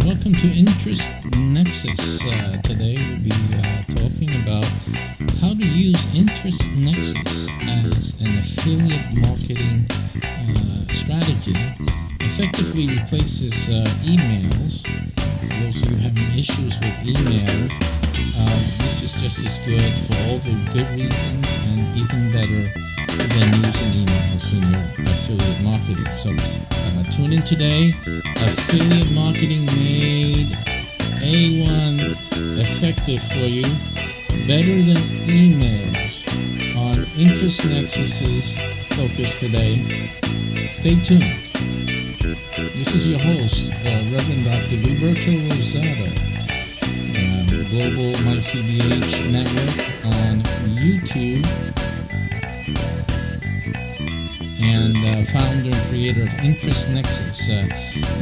welcome to Interest Nexus. Today we'll be talking about how to use Interest Nexus as an affiliate marketing strategy. Effectively replaces emails. For those of you having issues with emails, this is just as good for all the good reasons and even better than using emails in your affiliate marketing. So tune in today. Affiliate marketing made A1 effective for you, better than emails, on Interest Nexus's focus today. Stay tuned. This is your host, Reverend Dr. Gilberto Rosado, Global MyCBH Network on YouTube, and founder and creator of Interest Nexus.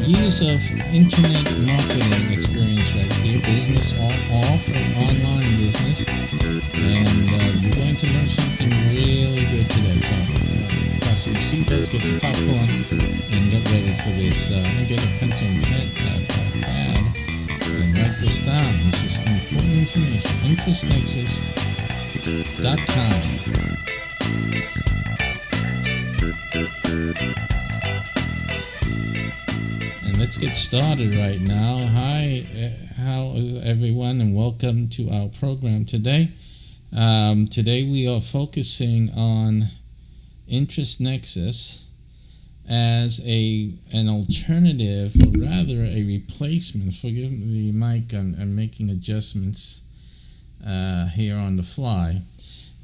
Years of internet marketing experience right here, business off and online business, and you're going to learn something really good today. So fasten your seatbelt, get your popcorn, and get ready for this. And get a pencil and pad and write this down. This is important information. InterestNexus.com. And let's get started right now. Hi, how is everyone, and welcome to our program today. Today we are focusing on Interest Nexus as an alternative, or rather a replacement. Forgive me, Mike, I'm making adjustments here on the fly.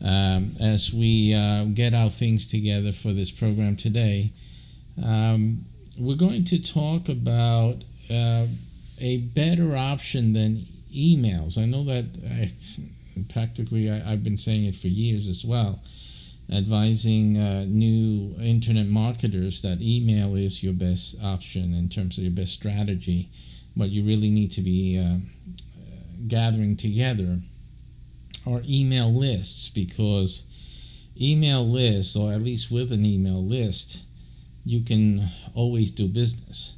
As we get our things together for this program today, we're going to talk about a better option than emails. I know that I've been saying it for years as well, advising new internet marketers that email is your best option in terms of your best strategy, but you really need to be gathering together or email lists, because email lists, or at least with an email list, you can always do business.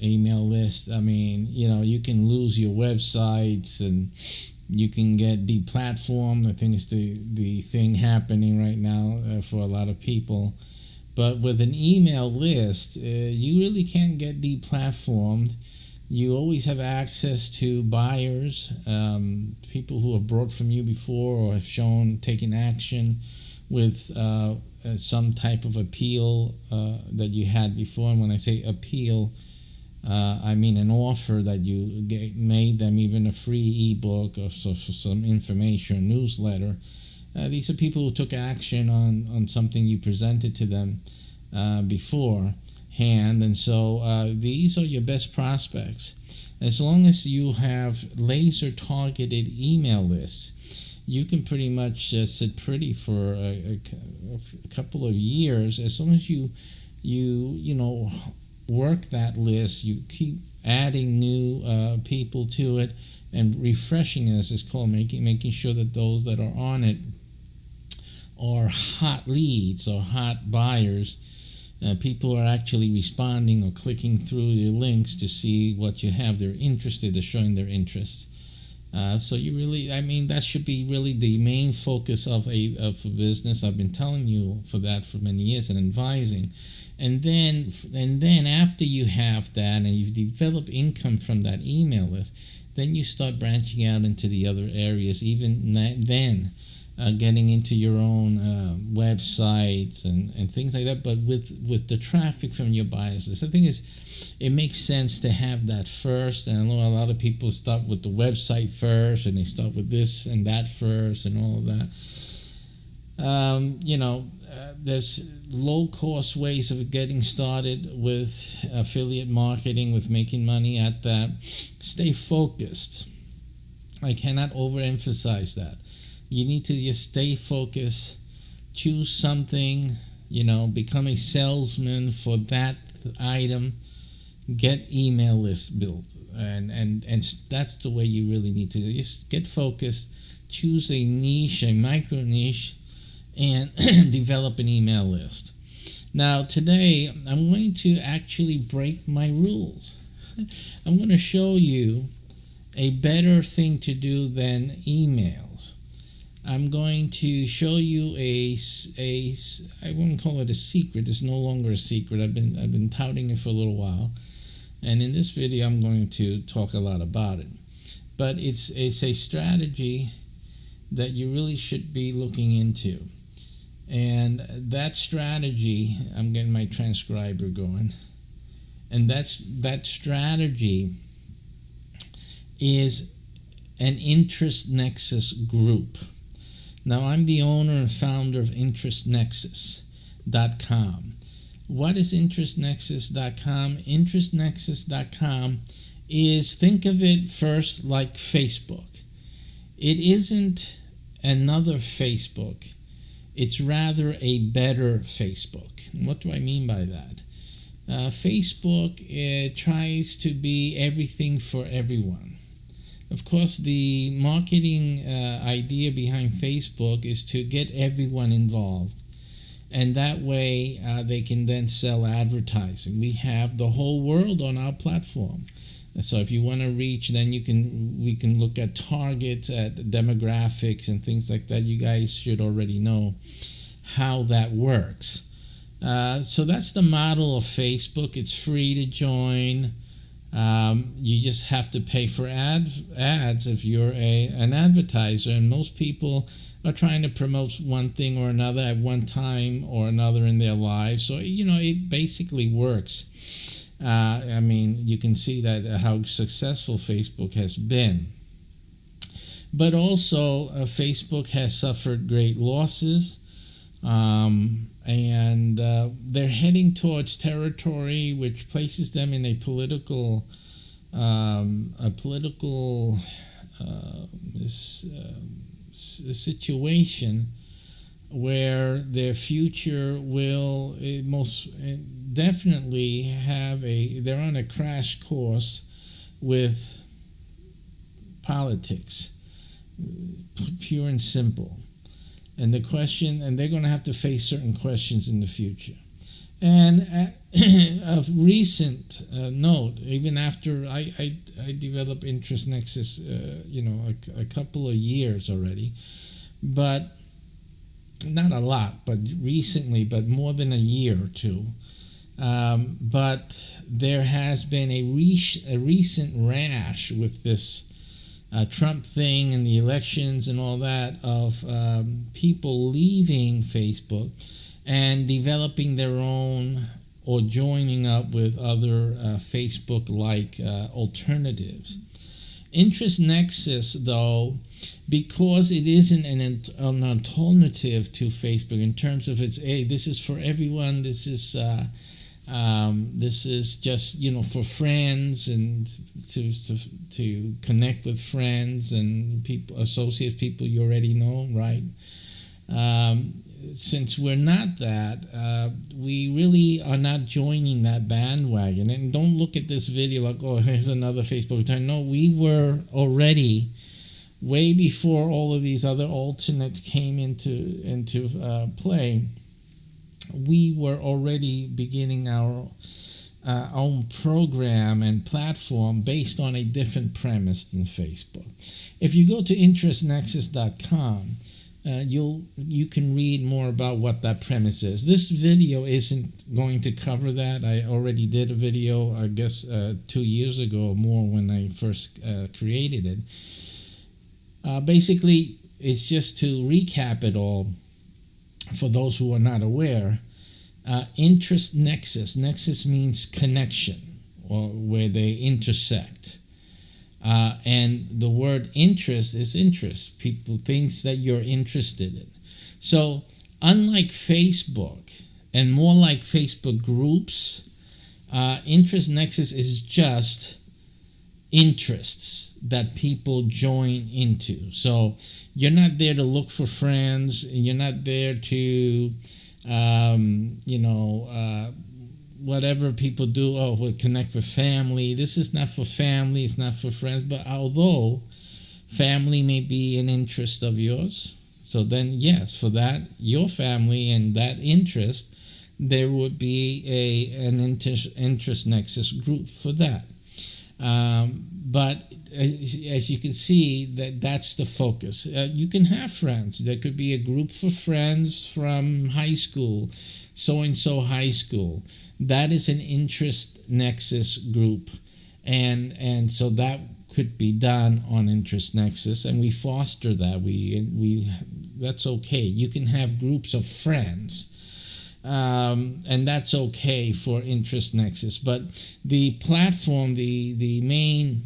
Email list, you can lose your websites and you can get deplatformed. I think it's the thing happening right now for a lot of people. But with an email list, you really can't get deplatformed. You always have access to buyers, people who have bought from you before or have taken action with some type of appeal that you had before. And when I say appeal, I mean an offer that you made them, even a free ebook or some information, newsletter. These are people who took action on something you presented to them beforehand, and so these are your best prospects. As long as you have laser targeted email lists, you can pretty much sit pretty for a couple of years. As long as you work that list, you keep adding new people to it and refreshing it, as it's called, making sure that those that are on it are hot leads or hot buyers. People are actually responding or clicking through your links to see what you have. They're interested, they're showing their interest. So you really, that should be really the main focus of a business. I've been telling you for many years and advising. And then after you have that and you've developed income from that email list, then you start branching out into the other areas. Even then, getting into your own websites and things like that. But with the traffic from your buyers list, the thing is, it makes sense to have that first. And I know a lot of people start with the website first, and they start with this and that first, and all of that. There's low-cost ways of getting started with affiliate marketing, with making money at that. Stay focused. I cannot overemphasize that. You need to just stay focused, choose something, become a salesman for that item, get email lists built. And that's the way you really need to just get focused, choose a niche, a micro niche, and develop an email list. Now, today, I'm going to actually break my rules. I'm going to show you a better thing to do than emails. I'm going to show you I wouldn't call it a secret. It's no longer a secret. I've been touting it for a little while, and in this video I'm going to talk a lot about it. But it's a strategy that you really should be looking into. And that strategy, I'm getting my transcriber going, and that strategy is an interest nexus group. Now, I'm the owner and founder of interestnexus.com. What is interestnexus.com? Interestnexus.com is, think of it first like Facebook. It isn't another Facebook. It's rather a better Facebook. What do I mean by that? Facebook tries to be everything for everyone. Of course, the marketing idea behind Facebook is to get everyone involved. And that way they can then sell advertising. We have the whole world on our platform. So if you want to reach, then we can look at targets, at demographics and things like that. You guys should already know how that works. So that's the model of Facebook. It's free to join. You just have to pay for ads if you're an advertiser, and most people are trying to promote one thing or another at one time or another in their lives. So, it basically works. I mean, you can see that how successful Facebook has been. But also, Facebook has suffered great losses, and they're heading towards territory which places them in a political situation where their future will most definitely they're on a crash course with politics, pure and simple. And they're going to have to face certain questions in the future. And of recent note, even after I developed Interest Nexus, a couple of years already, but not a lot, but recently, but more than a year or two. But there has been a recent rash with this Trump thing and the elections and all that of people leaving Facebook and developing their own or joining up with other Facebook-like alternatives. Interest Nexus, though, because it isn't an alternative to Facebook in terms of this is for everyone, this is just for friends and to connect with friends and people, associates, people you already know, right? Since we're not that, we really are not joining that bandwagon. And don't look at this video like, oh, here's another Facebook turn. No, we were already way before all of these other alternates came into play. We were already beginning our own program and platform based on a different premise than Facebook. If you go to interestnexus.com, you can read more about what that premise is. This video isn't going to cover that. I already did a video, I guess 2 years ago or more when I first created it. Basically, it's just to recap it all for those who are not aware. Interest nexus. Nexus means connection, or where they intersect. And the word interest is interest. People things that you're interested in. So unlike Facebook and more like Facebook groups, interest nexus is just interests that people join into. So you're not there to look for friends, and you're not there to whatever people do, we'll connect with family. This is not for family, it's not for friends. But although family may be an interest of yours, so then yes, for that, your family and that interest, there would be an interest nexus group for that. But as you can see, that's the focus. You can have friends. There could be a group for friends from high school, so and so high school. That is an interest nexus group, and so that could be done on interest nexus, and we foster that. We that's okay. You can have groups of friends. And that's okay for interest nexus, but the platform, the main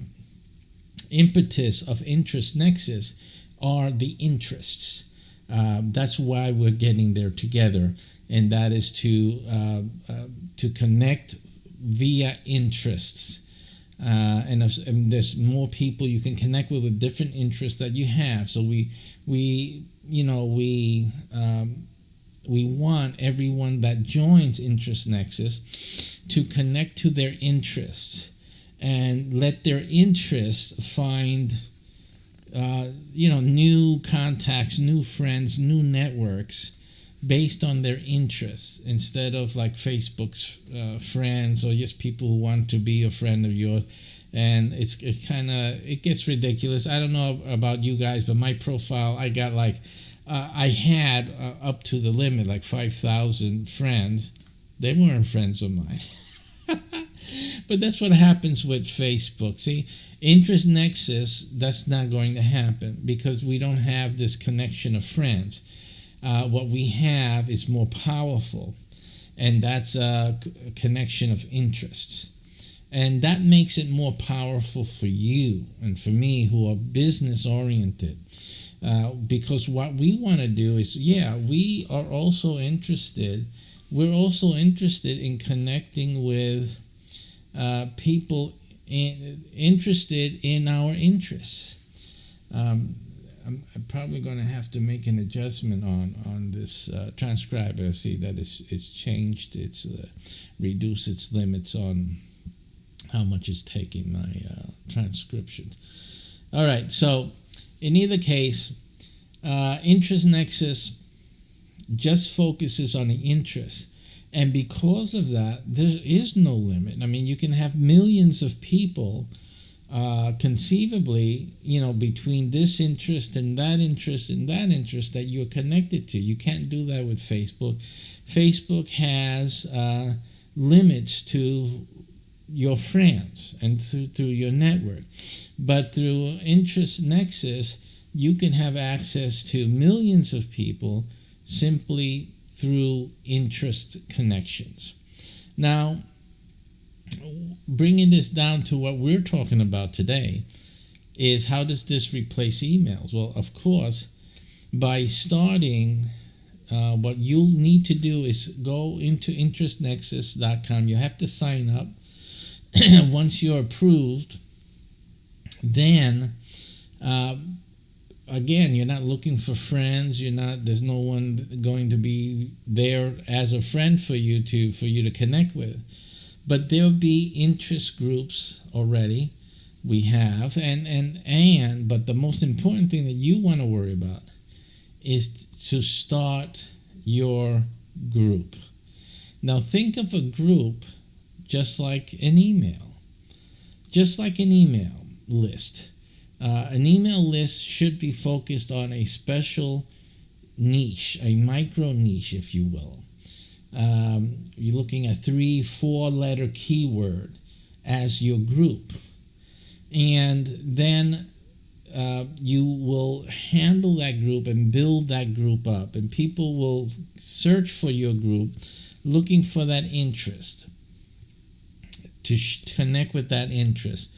impetus of interest nexus are the interests. That's why we're getting there together, and that is to connect via interests. And there's more people you can connect with different interests that you have. So we want everyone that joins Interest Nexus to connect to their interests and let their interests find new contacts, new friends, new networks based on their interests, instead of like Facebook's friends or just people who want to be a friend of yours. And it gets ridiculous. I don't know about you guys, but my profile, I got like I had up to the limit, like 5,000 friends. They weren't friends of mine. But that's what happens with Facebook. See, Interest Nexus, that's not going to happen because we don't have this connection of friends. What we have is more powerful, and that's a connection of interests. And that makes it more powerful for you and for me, who are business oriented. Because what we want to do is, we are also interested. We're also interested in connecting with people interested in our interests. I'm probably going to have to make an adjustment on this transcriber. I see that it's changed. It's reduced its limits on how much it's taking my transcriptions. All right, so in either case, Interest Nexus just focuses on the interest. And because of that, there is no limit. I mean, you can have millions of people conceivably, between this interest and that interest and that interest that you're connected to. You can't do that with Facebook. Facebook has limits to your friends and through your network. But through Interest Nexus, you can have access to millions of people simply through interest connections. Now, bringing this down to what we're talking about today is, how does this replace emails? Well, of course, by starting, what you'll need to do is go into interestnexus.com. You have to sign up. Once you're approved, then again, you're not looking for friends. There's no one going to be there as a friend for you to connect with. But there'll be interest groups already. We have, but the most important thing that you want to worry about is to start your group. Now think of a group just like an email list. An email list should be focused on a special niche, a micro niche, if you will. You're looking at 3-4 letter keyword as your group. And then you will handle that group and build that group up. And people will search for your group looking for that interest, to connect with that interest.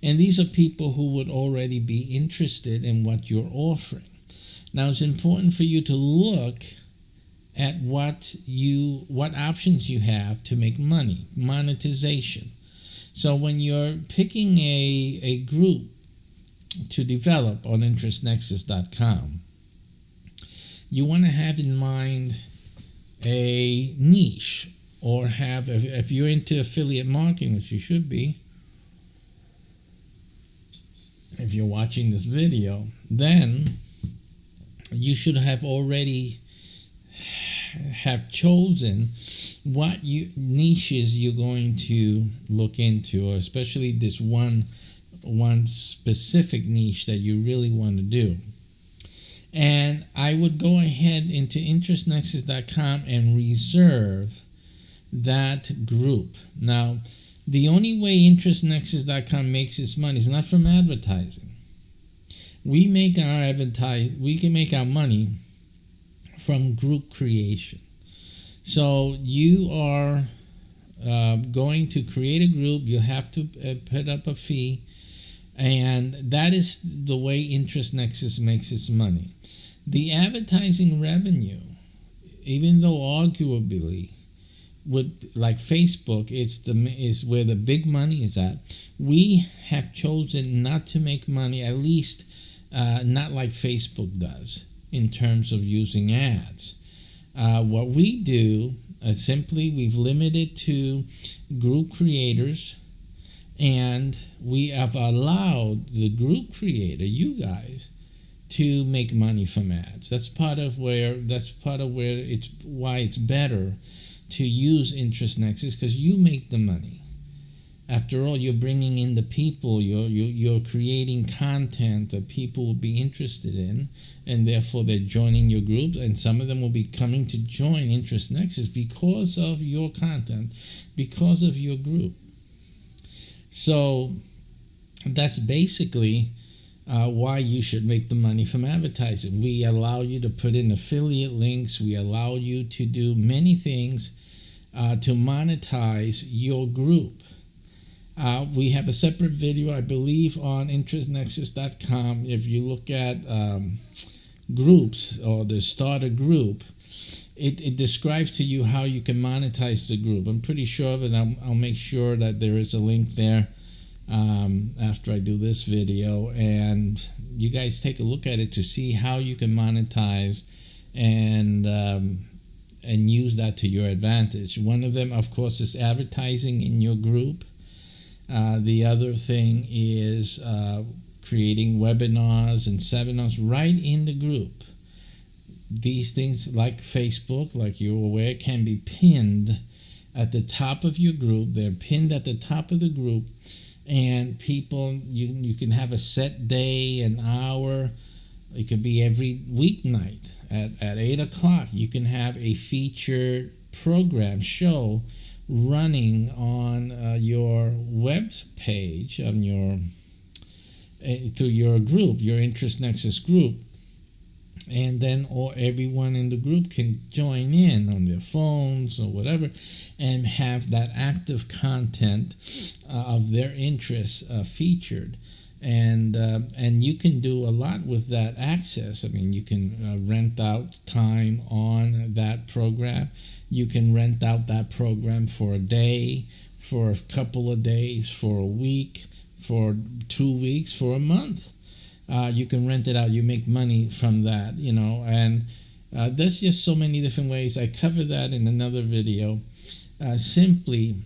And these are people who would already be interested in what you're offering. Now, it's important for you to look at what options you have to make money, monetization. So when you're picking a group to develop on interestnexus.com, you want to have in mind a niche, or have, if you're into affiliate marketing, which you should be, if you're watching this video, then you should have already have chosen what niches you're going to look into, or especially this one specific niche that you really want to do. And I would go ahead into interestnexus.com and reserve that group. Now, the only way interestnexus.com makes its money is not from advertising. We can make our money from group creation. So you are going to create a group. You have to put up a fee, and that is the way InterestNexus makes its money. The advertising revenue, even though arguably with like Facebook, is where the big money is at. We have chosen not to make money, at least not like Facebook does, in terms of using ads. What we do, simply, we've limited to group creators, and we have allowed the group creator, you guys, to make money from ads. That's part of where it's why it's better to use InterestNexus, because you make the money. After all, you're bringing in the people. You're creating content that people will be interested in, and therefore they're joining your groups. And some of them will be coming to join InterestNexus because of your content, because of your group. So that's basically why you should make the money from advertising. We allow you to put in affiliate links. We allow you to do many things to monetize your group. We have a separate video, I believe, on interestnexus.com. If you look at groups or the start a group, it describes to you how you can monetize the group. I'm pretty sure of it. I'll make sure that there is a link there after I do this video, and you guys take a look at it to see how you can monetize and use that to your advantage. One of them, of course, is advertising in your group. The other thing is creating webinars and seminars right in the group. These things, like Facebook, like you're aware, can be pinned at the top of your group. They're pinned at the top of the group, and people, you can have a set day, an hour. It could be every weeknight at 8 o'clock. You can have a featured program show running on your web page, on your through your group, your InterestNexus group, and then everyone in the group can join in on their phones or whatever, and have that active content of their interests featured. And you can do a lot with that access. I mean, you can rent out time on that program. You can rent out that program for a day, for a couple of days, for a week, for 2 weeks, for a month. You can rent it out. You make money from that, and there's just so many different ways. I cover that in another video. Simply,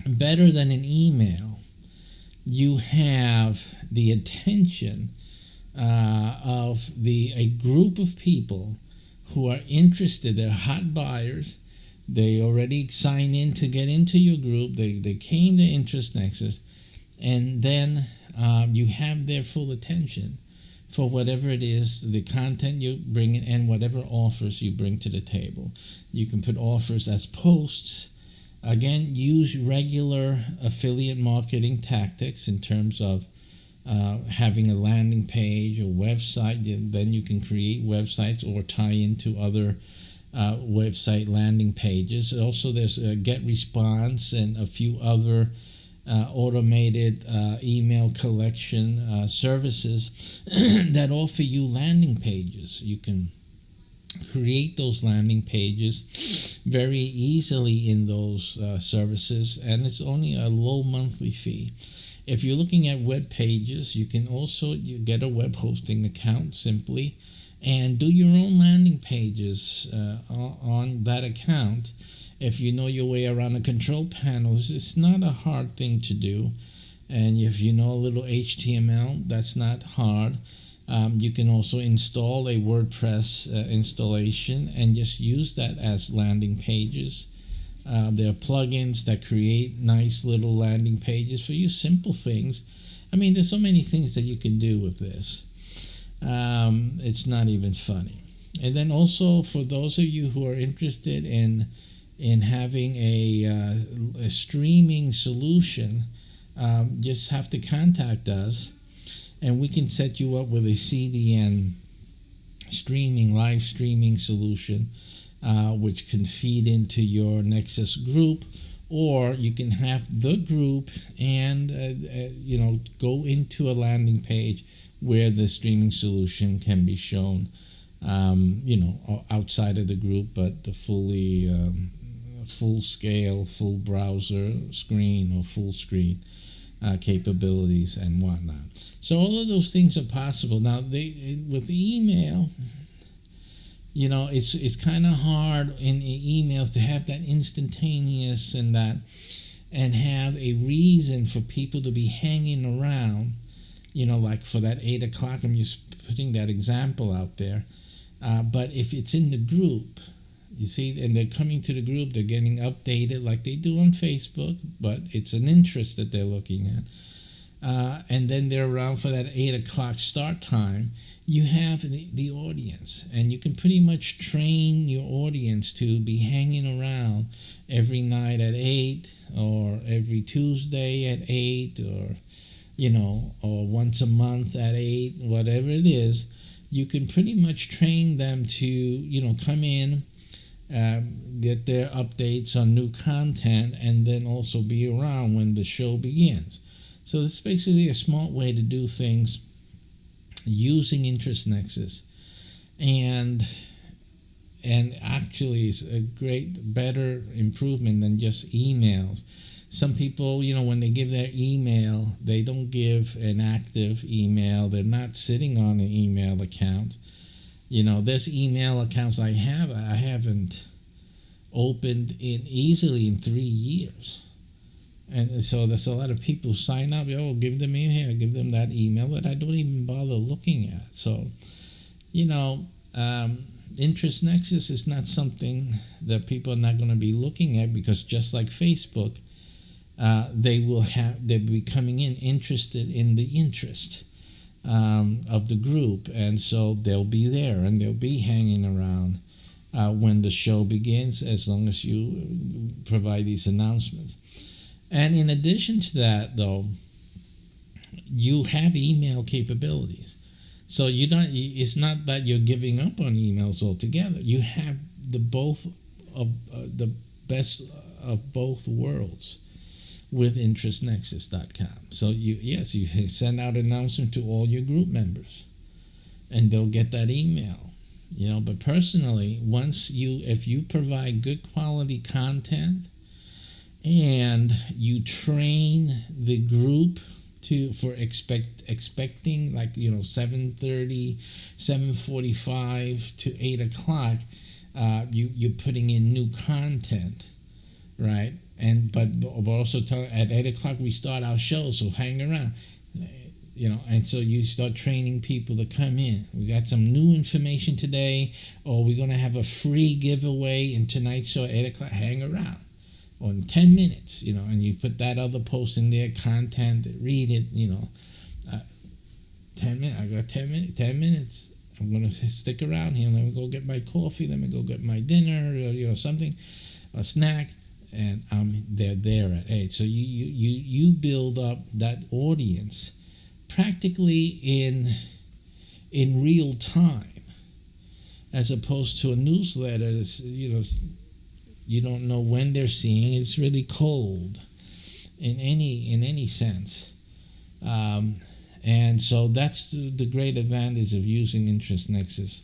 better than an email, you have the attention of a group of people who are interested. They're hot buyers. They already sign in to get into your group. They came to InterestNexus, and then you have their full attention for whatever it is, the content you bring in, and whatever offers you bring to the table. You can put offers as posts. Again, use regular affiliate marketing tactics in terms of having a landing page or website. Then you can create websites or tie into other website landing pages. Also, there's a GetResponse and a few other automated email collection services that offer you landing pages. You can create those landing pages very easily in those services, and it's only a low monthly fee. If you're looking at web pages, you can also get a web hosting account simply and do your own landing pages on that account. If you know your way around the control panels, it's not a hard thing to do. And if you know a little HTML, that's not hard. You can also install a WordPress installation and just use that as landing pages. There are plugins that create nice little landing pages for you, simple things. I mean, there's so many things that you can do with this. It's not even funny. And then also for those of you who are interested in having a streaming solution, just have to contact us, and we can set you up with a CDN live streaming solution, which can feed into your Nexus group, or you can have the group and go into a landing page where the streaming solution can be shown, outside of the group, but the full scale, full browser screen or full screen capabilities and whatnot. So all of those things are possible. Now, with email, it's kind of hard in emails to have that instantaneous and have a reason for people to be hanging around. Like for that 8 o'clock, I'm just putting that example out there. But if it's in the group, you see, and they're coming to the group, they're getting updated like they do on Facebook, but it's an interest that they're looking at. And then they're around for that 8 o'clock start time. You have the audience, and you can pretty much train your audience to be hanging around every night at 8, or every Tuesday at 8, or once a month at 8, whatever it is. You can pretty much train them to, come in, get their updates on new content, and then also be around when the show begins. So it's basically a smart way to do things using Interest Nexus, and actually it's a better improvement than just emails. Some people, when they give their email, they don't give an active email. They're not sitting on an email account. There's email accounts I haven't opened easily in 3 years. And so there's a lot of people who sign up, give them in here, give them that email that I don't even bother looking at. So, Interest Nexus is not something that people are not going to be looking at, because just like Facebook, they'll be coming in interested in the interest of the group, and so they'll be there and they'll be hanging around when the show begins, as long as you provide these announcements. And in addition to that, though, you have email capabilities. So it's not that you're giving up on emails altogether. You have the best of both worlds with InterestNexus.com. So you send out an announcement to all your group members, and they'll get that email. But personally, if you provide good quality content, and you train the group for expecting, like 7:30, 7:45 to 8 o'clock, you're putting in new content, right? But also at 8 o'clock we start our show, so hang around, and so you start training people to come in. We got some new information today, or we're gonna have a free giveaway in tonight's show at 8 o'clock. Hang around. Or in 10 minutes, and you put that other post in there, content, read it, 10 minutes, I got 10 minutes, I'm going to stick around here, let me go get my coffee, let me go get my dinner, or something, a snack, and they're there at 8. So you build up that audience practically in real time, as opposed to a newsletter that's, you don't know when they're seeing. It's really cold in any sense, and so that's the great advantage of using Interest Nexus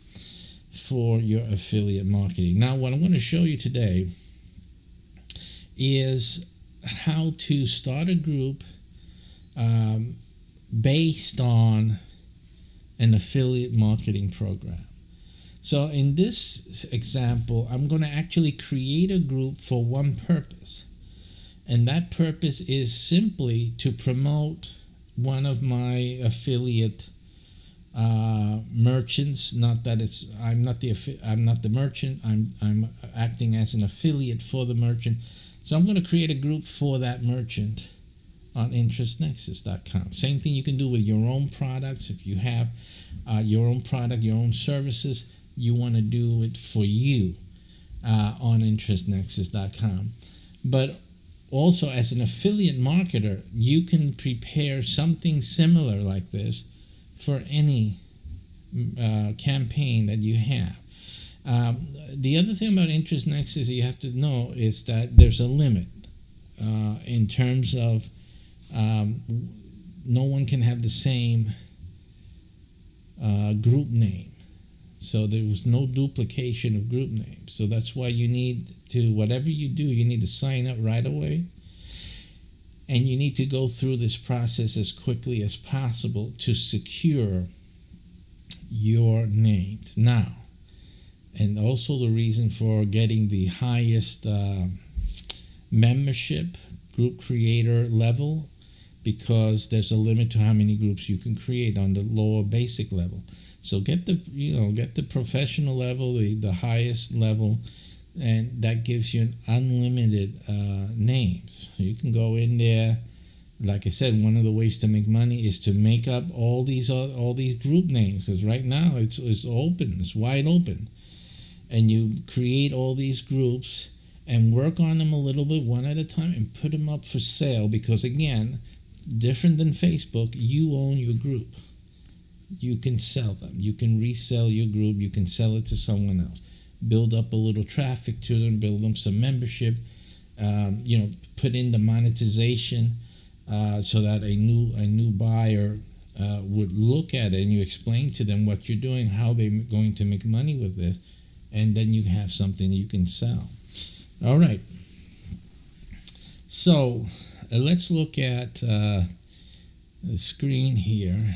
for your affiliate marketing. Now, what I'm going to show you today is how to start a group based on an affiliate marketing program. So in this example, I'm going to actually create a group for one purpose. And that purpose is simply to promote one of my affiliate merchants. Not that it's I'm not the merchant. I'm acting as an affiliate for the merchant. So I'm going to create a group for that merchant on interestnexus.com. Same thing you can do with your own products. If you have your own product, your own services, you want to do it for you on interestnexus.com. But also, as an affiliate marketer, you can prepare something similar like this for any campaign that you have. The other thing about Interest Nexus you have to know is that there's a limit in terms of no one can have the same group name. So there was no duplication of group names. So that's why you need to, whatever you do, you need to sign up right away. And you need to go through this process as quickly as possible to secure your names. Now, and also the reason for getting the highest membership group creator level, because there's a limit to how many groups you can create on the lower basic level. So get the professional level, the highest level, and that gives you an unlimited names. So you can go in there. Like I said, one of the ways to make money is to make up all these group names, because right now it's open, it's wide open, and you create all these groups and work on them a little bit one at a time and put them up for sale. Because again, different than Facebook, you own your group. You can sell them. You can resell your group. You can sell it to someone else. Build up a little traffic to them. Build them some membership. Put in the monetization so that a new buyer would look at it, and you explain to them what you're doing, how they're going to make money with this, and then you have something that you can sell. All right. So let's look at the screen here.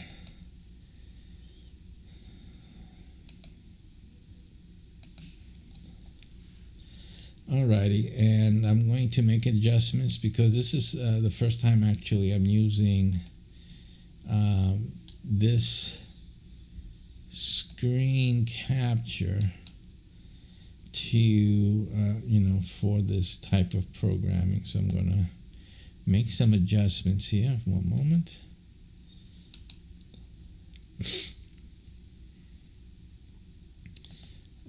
Alrighty, and I'm going to make adjustments because this is the first time actually I'm using this screen capture to for this type of programming. So I'm going to make some adjustments here. One moment.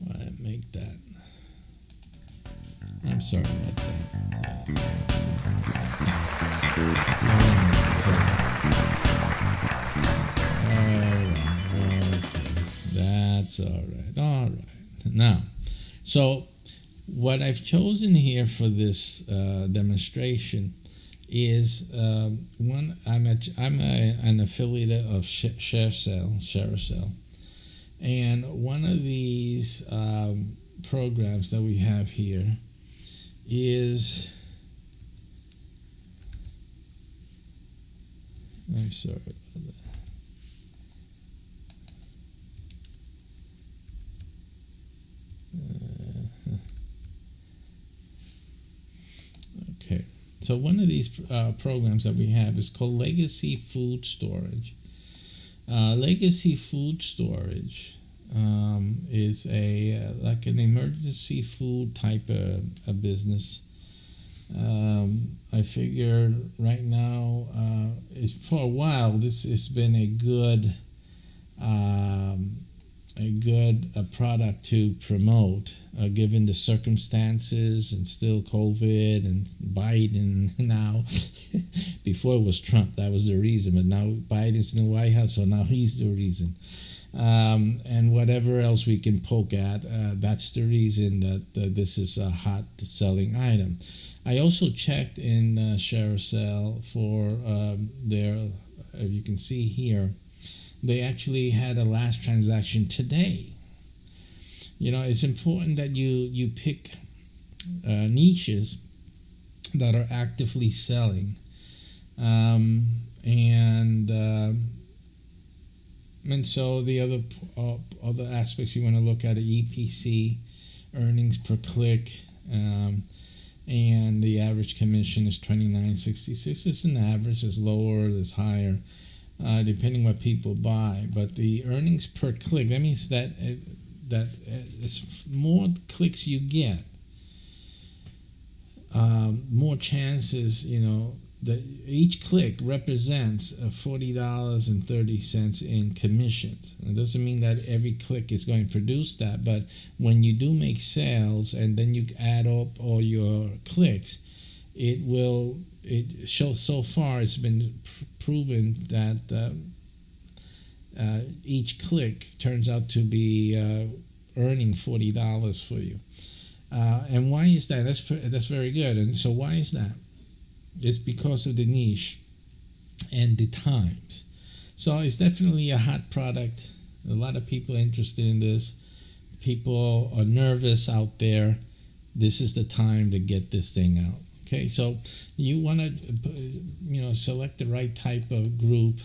Why did I make that? I'm sorry about that. That's all right. All right. Now, so what I've chosen here for this demonstration is one. I'm an affiliate of ShareCell, and one of these programs that we have here is, I'm sorry about that. Okay, so one of these programs that we have is called Legacy Food Storage. Legacy Food Storage is like an emergency food type of business. I figure right now, for a while, this has been a good product to promote, given the circumstances and still COVID and Biden now. Before it was Trump, that was the reason, but now Biden's in the White House, so now he's the reason. And whatever else we can poke at, that's the reason that this is a hot selling item. I also checked in ShareCell for their, as you can see here, they actually had a last transaction today. It's important that you pick niches that are actively selling, and so the other aspects you want to look at are EPC, earnings per click, and the average commission is $29.66. It's an average. There's lower, there's higher. depending what people buy. But the earnings per click, that means that as more clicks you get, more chances, that each click represents $40.30 in commissions. It doesn't mean that every click is going to produce that, but when you do make sales and then you add up all your clicks, it shows. So far it's been proven that each click turns out to be earning $40 for you. And why is that? That's very good. And so why is that? It's because of the niche and the times. So it's definitely a hot product. A lot of people are interested in this. People are nervous out there. This is the time to get this thing out. Okay, so you want to, select the right type of group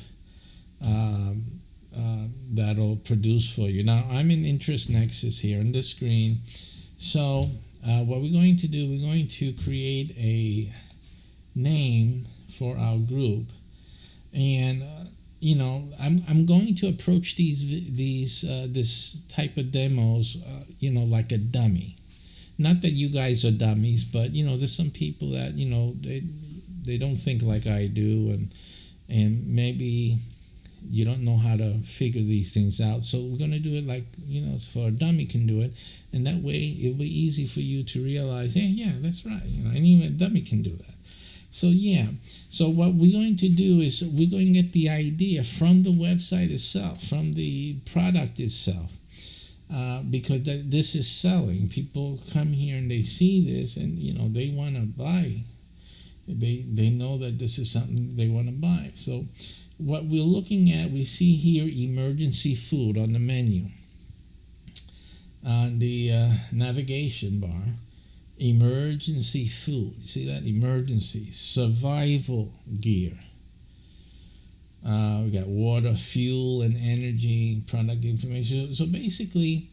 that'll produce for you. Now, I'm in Interest Nexus here on the screen. So what we're going to do, we're going to create a name for our group, and I'm going to approach this type of demos, like a dummy. Not that you guys are dummies, but there's some people that they don't think like I do, and maybe you don't know how to figure these things out. So we're going to do it like so a dummy can do it, and that way it'll be easy for you to realize, hey, yeah, that's right. And even a dummy can do that. So so what we're going to do is we're going to get the idea from the website itself, from the product itself, because this is selling. People come here and they see this, and they want to buy. They know that this is something they want to buy. So what we're looking at, we see here emergency food on the menu, on the navigation bar. Emergency food. You see that? Emergency. Survival gear. We got water, fuel, and energy, product information. So basically,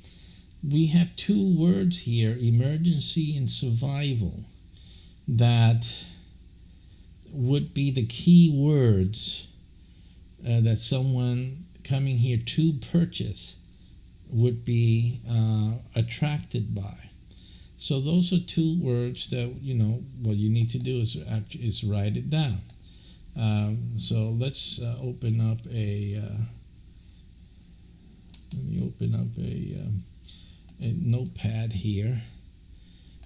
we have two words here, emergency and survival, that would be the key words that someone coming here to purchase would be attracted by. So those are two words that, what you need to do is write it down. So let's open up a notepad here,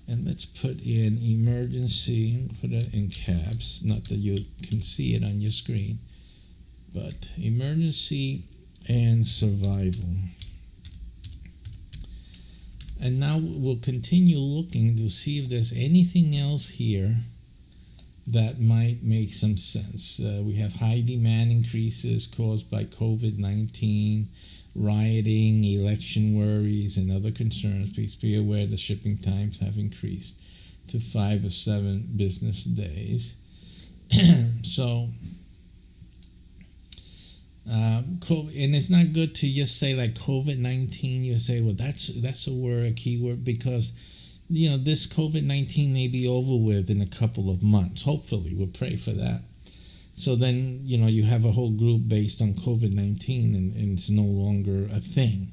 and let's put in emergency, put it in caps, not that you can see it on your screen, but emergency and survival. And now we'll continue looking to see if there's anything else here that might make some sense. We have high demand increases caused by COVID-19, rioting, election worries, and other concerns. Please be aware the shipping times have increased to 5 or 7 business days. So, and it's not good to just say like COVID-19. You say, well, that's a word, a keyword, because this COVID-19 may be over with in a couple of months. Hopefully, we'll pray for that. So then you have a whole group based on COVID-19, and it's no longer a thing.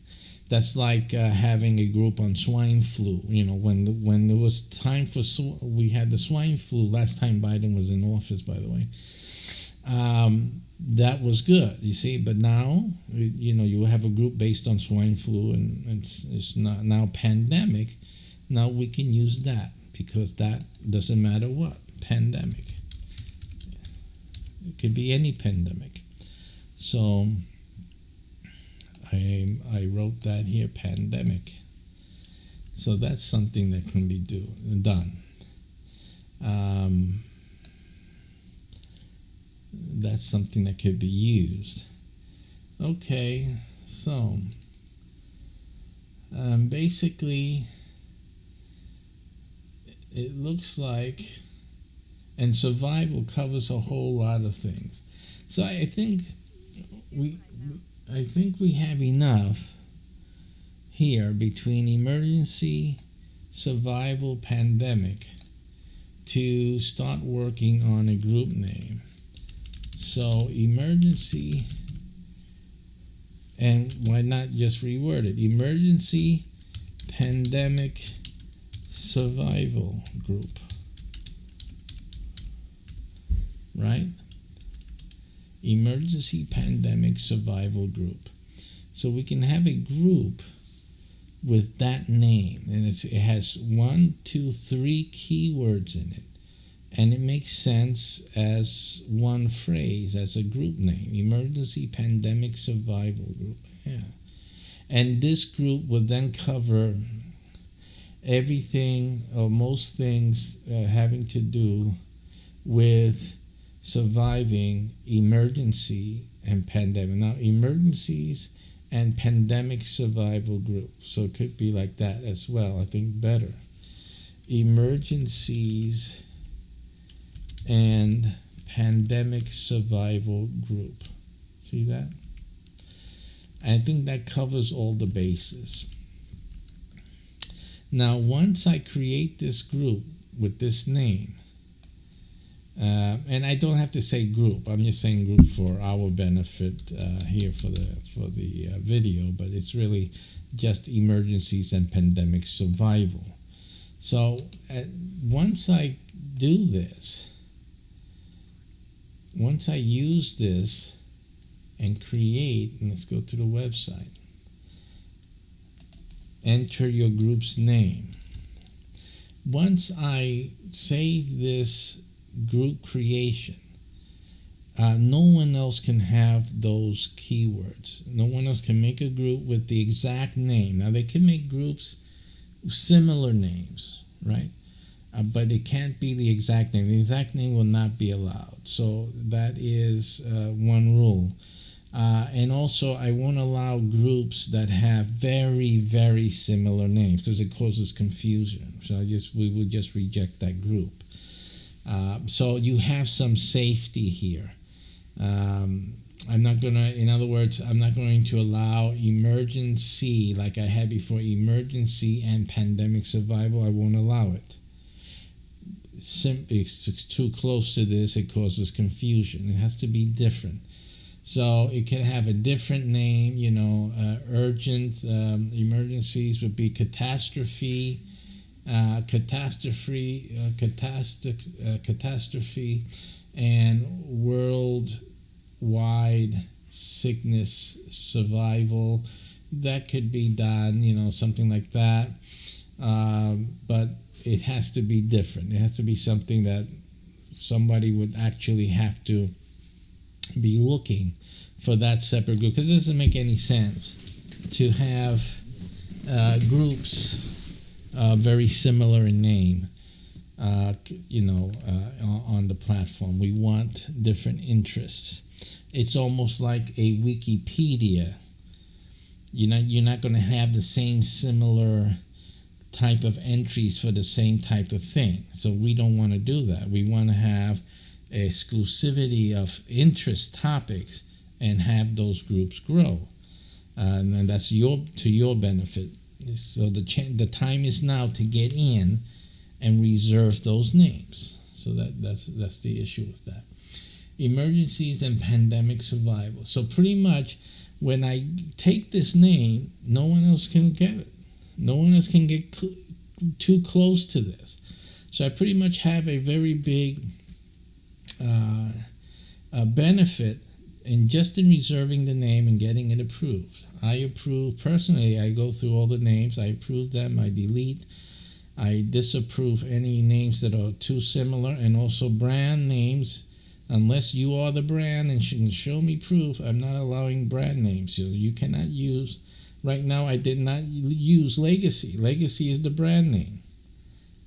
That's like having a group on swine flu. When there was time for we had the swine flu last time Biden was in office, by the way. That was good, you see. But now, you have a group based on swine flu, and it's not now pandemic. Now we can use that because that doesn't matter what pandemic. It could be any pandemic. So I wrote that here, pandemic. So that's something that can be done. That's something that could be used. Okay, so basically it looks like, and survival covers a whole lot of things. So I think we have enough here between emergency, survival, pandemic to start working on a group name. So emergency, and why not just reword it? Emergency Pandemic Survival Group. Right? Emergency Pandemic Survival Group. So we can have a group with that name, and it has 1, 2, 3 keywords in it, and it makes sense as one phrase, as a group name. Emergency Pandemic Survival Group. Yeah. And this group would then cover everything or most things having to do with surviving emergency and pandemic. Now, emergencies and pandemic survival group. So it could be like that as well. I think better. Emergencies and pandemic survival group. See that? I think that covers all the bases. Now, once I create this group with this name, and I don't have to say group. I'm just saying group for our benefit here for the video, but it's really just emergencies and pandemic survival. So once I do this, once I use this and create, and let's go to the website, enter your group's name. Once I save this group creation, no one else can have those keywords. No one else can make a group with the exact name. Now they can make groups similar names, right? But it can't be the exact name. The exact name will not be allowed. So that is one rule. And also, I won't allow groups that have very, very similar names because it causes confusion. So we will just reject that group. So you have some safety here. I'm not going to, in other words, I'm not going to allow emergency like I had before, emergency and pandemic survival. I won't allow it. It's too close to this. It causes confusion. It has to be different. So it can have a different name, urgent emergencies would be catastrophe, catastrophe, and worldwide sickness survival. That could be done, something like that. But it has to be different. It has to be something that somebody would actually have to be looking for that separate group, because it doesn't make any sense to have groups very similar in name on the platform. We want different interests. It's almost like a Wikipedia. You're not going to have the same similar type of entries for the same type of thing. So we don't want to do that. We want to have exclusivity of interest topics and have those groups grow, and that's to your benefit. So the time is now to get in and reserve those names. So that's the issue with that. Emergencies and pandemic survival. So pretty much when I take this name, no one else can get it. No one else can get too close to this. So I pretty much have a very big benefit in just in reserving the name and getting it approved. I approve personally. I go through all the names. I approve them. I delete. I disapprove any names that are too similar, and also brand names. Unless you are the brand and can show me proof, I'm not allowing brand names. So you cannot use. Right now, I did not use Legacy. Legacy is the brand name.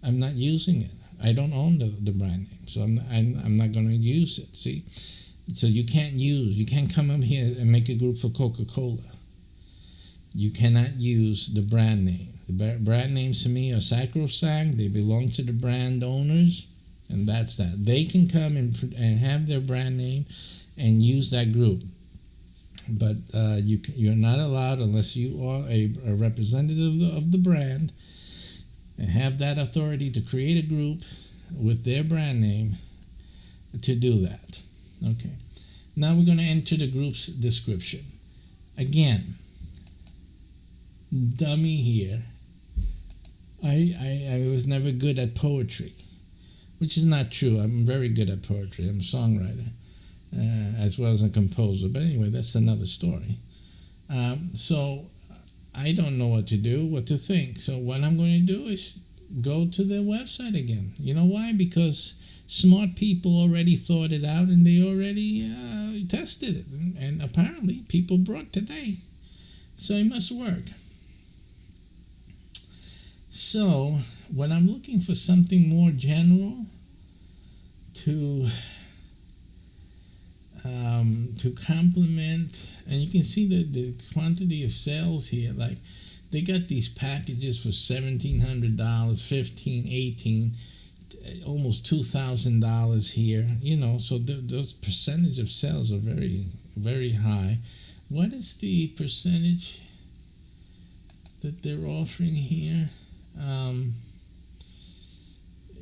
I'm not using it. I don't own the brand name, so I'm not going to use it. See, so you can't come up here and make a group for Coca-Cola. You cannot use the brand name. The brand names to me are sacrosanct. They belong to the brand owners, and that's that. They can come and have their brand name and use that group, but you're not allowed unless you are a representative of the brand and have that authority to create a group with their brand name to do that. Okay. Now we're going to enter the group's description. Again, dummy here. I was never good at poetry, which is not true. I'm very good at poetry. I'm a songwriter, as well as a composer. But anyway, that's another story. So I don't know what to do, what to think. So what I'm going to do is go to their website again. You know why? Because smart people already thought it out and they already tested it. And apparently people brought today. So it must work. So when I'm looking for something more general to complement, and you can see the quantity of sales here, like they got these packages for $1,700, $1,500, $1,800, almost $2,000 here, so those percentage of sales are very, very high. What is the percentage that they're offering here?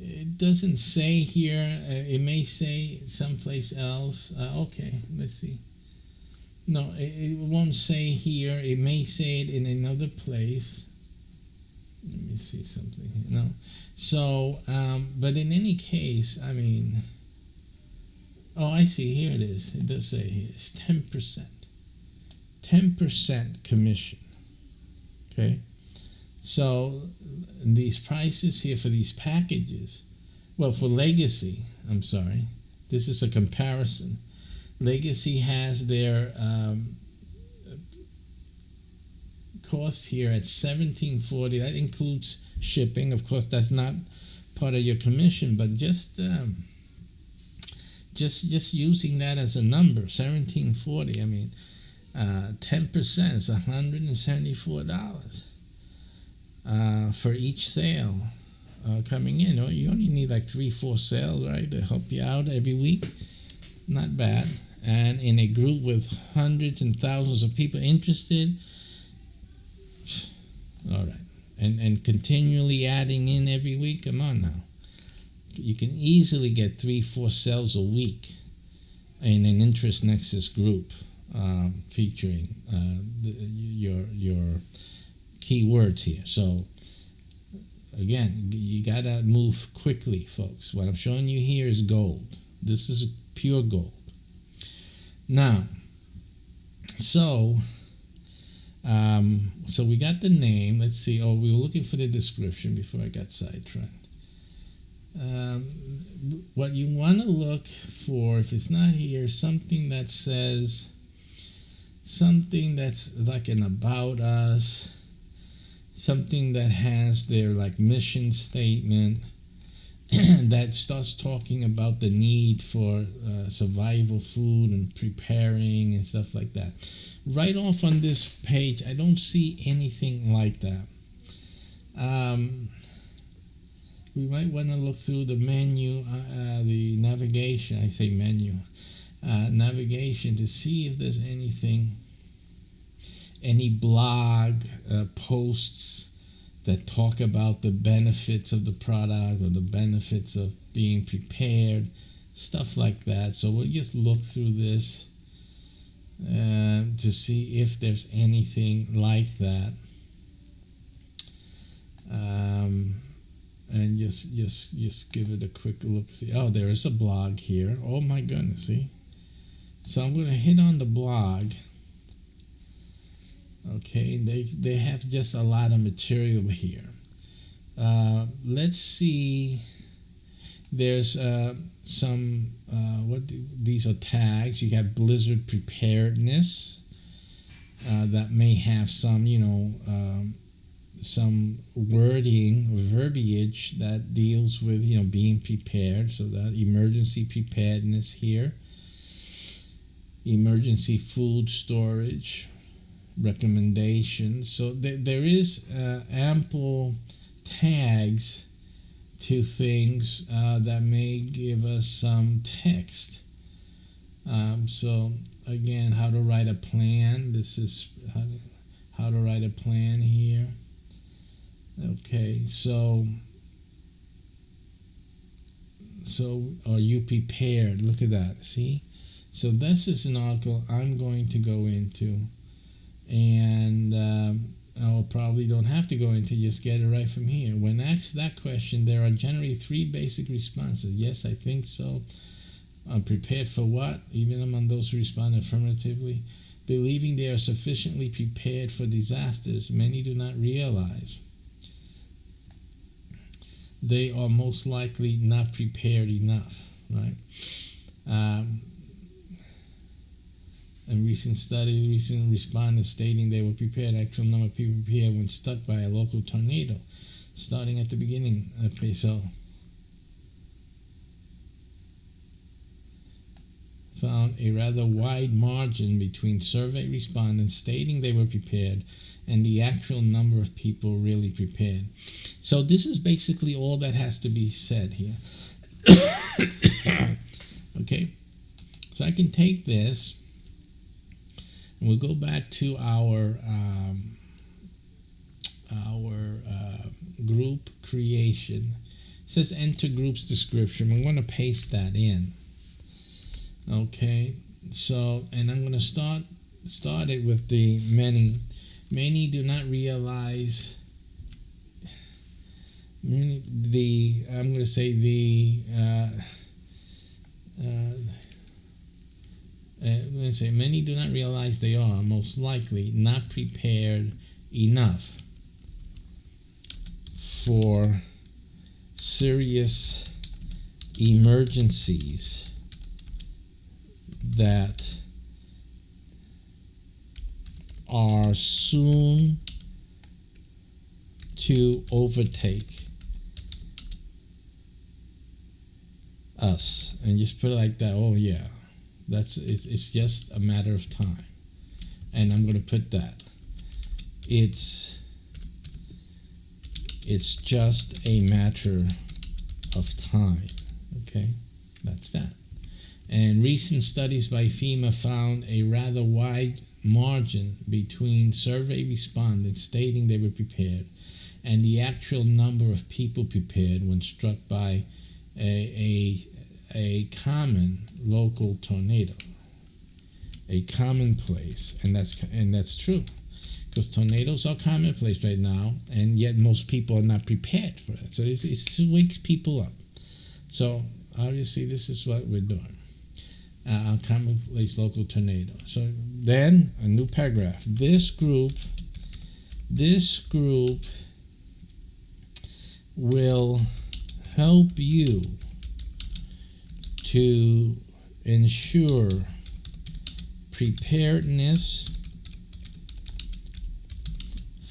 It doesn't say here. It may say someplace else. Okay, let's see. No, it won't say here. It may say it in another place. Let me see something here. No. So, but in any case, I mean, oh, I see. Here it is. It does say here. It's 10%. 10% commission. Okay. So these prices here for these packages, well, for Legacy, I'm sorry, this is a comparison. Legacy has their cost here at $1,740. That includes shipping. Of course, that's not part of your commission, but just using that as a number, $1,740. I mean, 10% is $174. For each sale coming in. You only need like 3-4 sales, right, to help you out every week. Not bad. And in a group with hundreds and thousands of people interested, all right. And continually adding in every week. Come on now. You can easily get 3-4 sales a week in an interest nexus group featuring your keywords here. So again, you gotta move quickly, folks. What I'm showing you here is gold. This is pure gold. Now, so we got the name. Let's see. Oh, we were looking for the description before I got sidetracked. What you want to look for, if it's not here, something that says something that's like an about us. Something that has their like mission statement that starts talking about the need for survival food and preparing and stuff like that. Right off on this page, I don't see anything like that. We might want to look through the menu, the navigation. I say menu, navigation to see if there's anything. Any blog posts that talk about the benefits of the product or the benefits of being prepared, stuff like that. So we'll just look through this to see if there's anything like that, and just give it a quick look. See, oh, there is a blog here. Oh my goodness, see. So I'm going to hit on the blog. Okay, they have just a lot of material here. Let's see. There's some these are tags. You have blizzard preparedness that may have some some wording or verbiage that deals with being prepared. So that emergency preparedness here. Emergency food storage recommendations. So there is ample tags to things that may give us some text. So again, how to write a plan. This is how to write a plan here. Okay, so are you prepared? Look at that. See, So this is an article I'm going to go into, and I probably don't have to go into, just get it right from here. When asked that question, there are generally three basic responses. Yes, I think so. Prepared for what? Even among those who respond affirmatively. Believing they are sufficiently prepared for disasters, many do not realize they are most likely not prepared enough, right? In recent respondents stating they were prepared, actual number of people prepared when struck by a local tornado. Starting at the beginning. Okay, so found a rather wide margin between survey respondents stating they were prepared and the actual number of people really prepared. So this is basically all that has to be said here. Okay, so I can take this and we'll go back to our group creation. It says enter group's description. I'm going to paste that in. Okay, so, and I'm going to start it with the many. Many do not realize. Many do not realize they are most likely not prepared enough for serious emergencies that are soon to overtake us. And just put it like that. Oh yeah, it's just a matter of time. And I'm going to put that. It's just a matter of time. Okay, that's that. And recent studies by FEMA found a rather wide margin between survey respondents stating they were prepared and the actual number of people prepared when struck by a common local tornado, a commonplace, and that's true, because tornadoes are commonplace right now, and yet most people are not prepared for it. So it's to wake people up. So obviously this is what we're doing. Commonplace local tornado. So then a new paragraph. This group will help you to ensure preparedness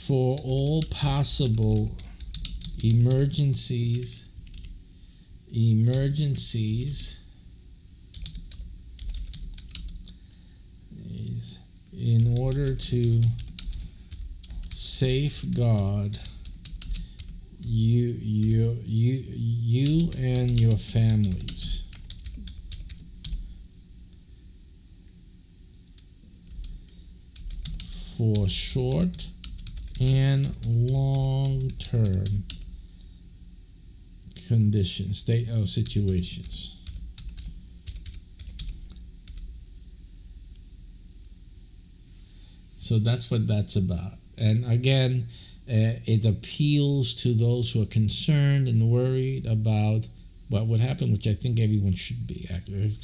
for all possible emergencies in order to safeguard you and your families. For short and long-term conditions, situations. So that's what that's about. And again, it appeals to those who are concerned and worried about what would happen, which I think everyone should be. Actually,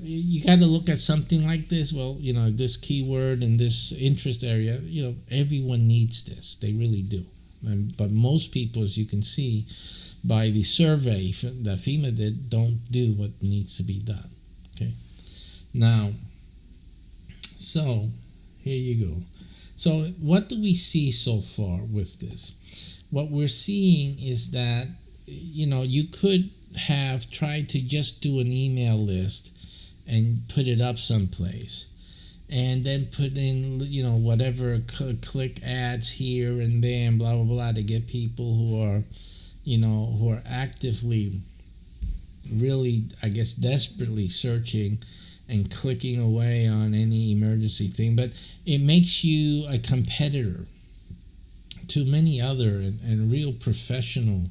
you got to look at something like this. Well, this keyword in this interest area, everyone needs this. They really do. But most people, as you can see by the survey that FEMA did, don't do what needs to be done. Okay. Now, so here you go. So what do we see so far with this? What we're seeing is that, you could have tried to just do an email list and put it up someplace, and then put in, whatever, click ads here and there and blah, blah, blah, to get people who are actively, really, I guess, desperately searching and clicking away on any emergency thing. But it makes you a competitor to many other and real professional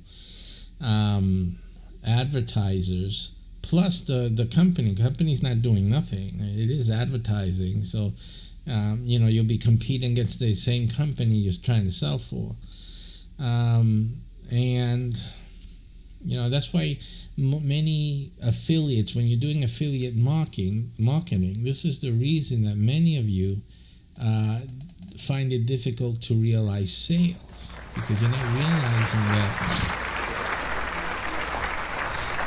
advertisers plus the company's not doing nothing. It is advertising, so you'll be competing against the same company you're trying to sell for, and that's why many affiliates, when you're doing affiliate marketing, this is the reason that many of you find it difficult to realize sales, because you're not realizing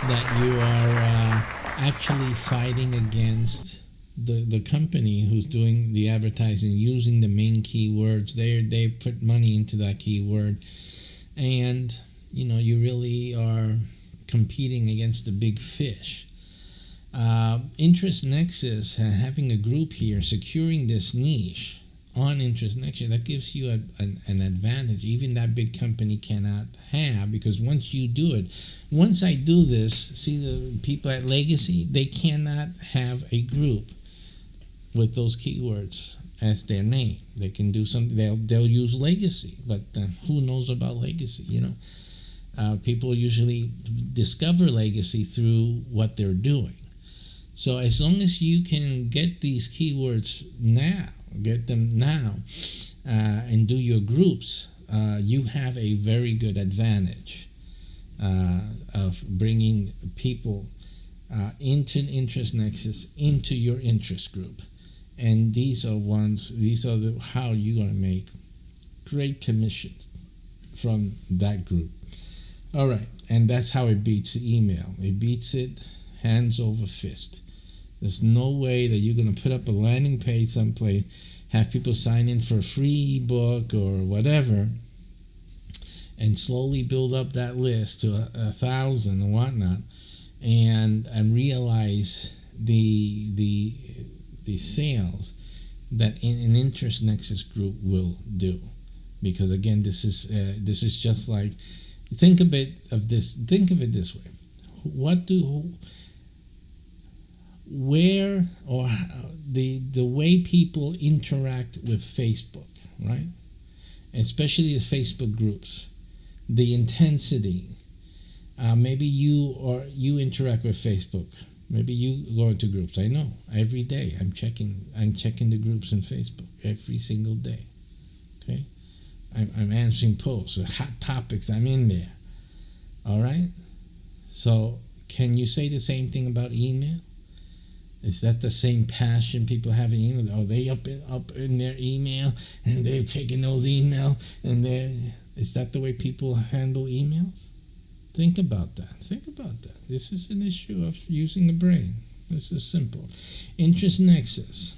that you are actually fighting against the company who's doing the advertising, using the main keywords. They put money into that keyword, and you really are competing against the big fish. Interest Nexus, having a group here, securing this niche on Interest Nexus, that gives you an advantage even that big company cannot have, because once you do it, once I do this, see the people at Legacy, they cannot have a group with those keywords as their name. They can do something, they'll use Legacy, but who knows about Legacy, people usually discover Legacy through what they're doing. So as long as you can get these keywords now, and do your groups, you have a very good advantage of bringing people into an Interest Nexus, into your interest group. And these are how you're going to make great commissions from that group. All right, and that's how it beats email. It beats it hands over fist. There's no way that you're going to put up a landing page someplace, have people sign in for a free book or whatever, and slowly build up that list to 1,000 and whatnot, and realize the sales that an Interest Nexus group will do. Because again, this is just like, think of it this way: the way people interact with Facebook, right? Especially the Facebook groups, the intensity. Maybe you interact with Facebook. Maybe you go into groups. I know every day I'm checking the groups in Facebook every single day. Okay, I'm answering posts, hot topics. I'm in there. All right. So can you say the same thing about email? Is that the same passion people have in email? Are they up in their email and they're taking those emails, and is that the way people handle emails? Think about that. This is an issue of using the brain. This is simple. Interest Nexus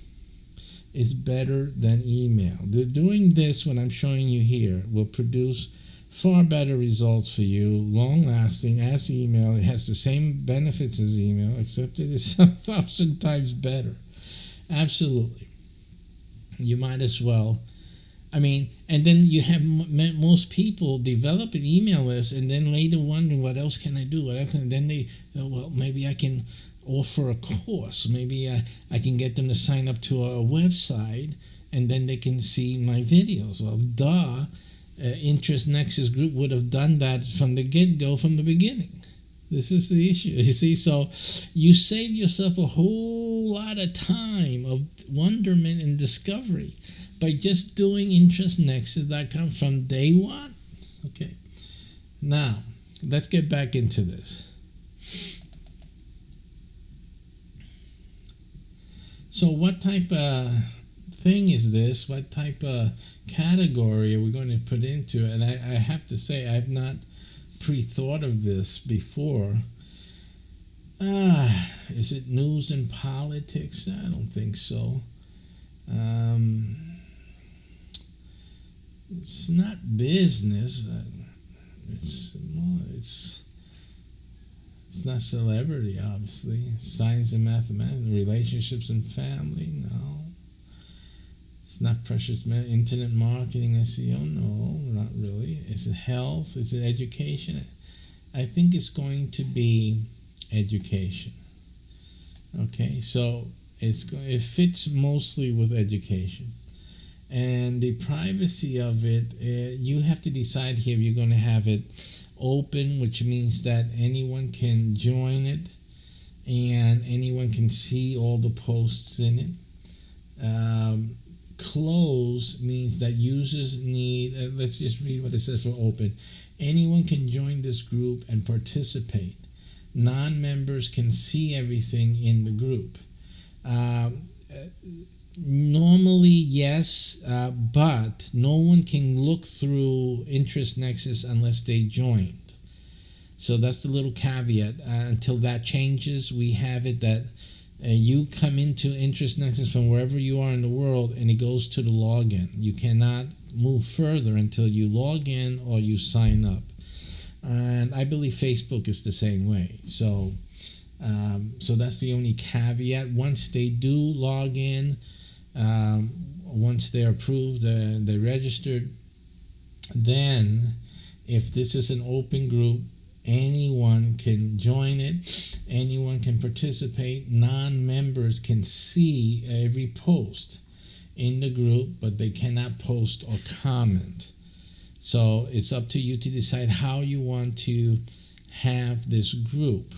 is better than email. Doing this, what I'm showing you here, will produce far better results for you, long-lasting as email. It has the same benefits as email, except it is 1,000 times better. Absolutely. You might as well. And then you have most people develop an email list and then later wondering, what else can I do? Then maybe I can offer a course. Maybe I can get them to sign up to a website, and then they can see my videos. Well, Interest Nexus group would have done that from the get-go, from the beginning. This is the issue. You see, so you save yourself a whole lot of time of wonderment and discovery by just doing InterestNexus.com from day one. Okay. Now, let's get back into this. So what type of thing is this? What type of category are we going to put into it? And I have to say, I've not pre-thought of this before. Is it news and politics? I don't think so. It's not business, but it's not celebrity, obviously. Science and mathematics, relationships and family, no. It's not precious internet marketing, SEO, no, not really. Is it health? Is it education? I think it's going to be education. Okay, so it fits mostly with education. And the privacy of it, you have to decide here if you're going to have it open, which means that anyone can join it. and anyone can see all the posts in it. Close means that users need, let's just read what it says for open. Anyone can join this group and participate. Non-members can see everything in the group. Normally, yes, but no one can look through Interest Nexus unless they joined. So that's the little caveat. Until that changes, we have it that you come into Interest Nexus from wherever you are in the world, and it goes to the login. You cannot move further until you log in or you sign up. And I believe Facebook is the same way. So that's the only caveat. Once they do log in, once they're approved, they're registered, then if this is an open group, anyone can join it, anyone can participate. Non-members can see every post in the group, but they cannot post or comment. So it's up to you to decide how you want to have this group.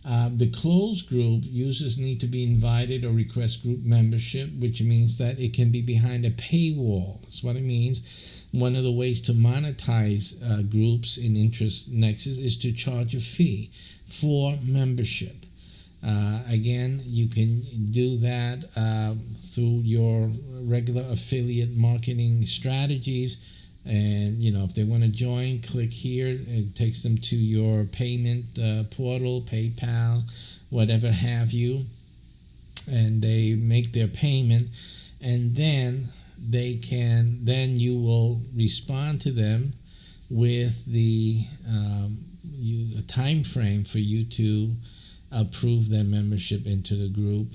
The closed group, users need to be invited or request group membership, which means that it can be behind a paywall. That's what it means. One of the ways to monetize groups in Interest Nexus is to charge a fee for membership. Again, you can do that through your regular affiliate marketing strategies. And if they want to join, click here. It takes them to your payment portal, PayPal, whatever have you, and they make their payment, and then you will respond to them with the time frame for you to approve their membership into the group.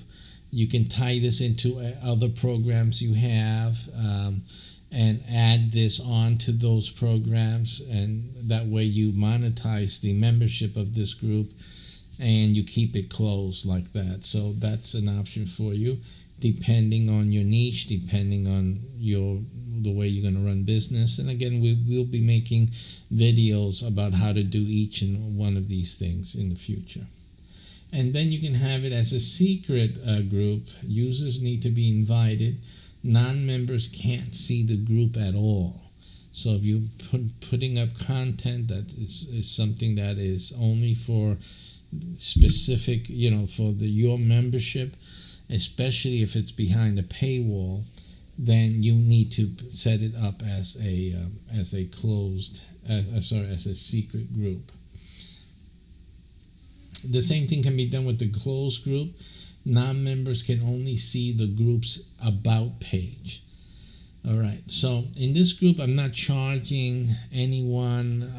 You can tie this into other programs you have. And add this on to those programs, and that way you monetize the membership of this group and you keep it closed like that. So that's an option for you, depending on your niche, depending on the way you're going to run business. And again, we'll be making videos about how to do each and one of these things in the future. And then you can have it as a secret group. Users need to be invited. Non-members can't see the group at all. So if you're putting up content that is something that is only for specific, for your membership, especially if it's behind a paywall, then you need to set it up as a closed, as a secret group. The same thing can be done with the closed group. Non-members can only see the group's about page. All right, so in this group, I'm not charging anyone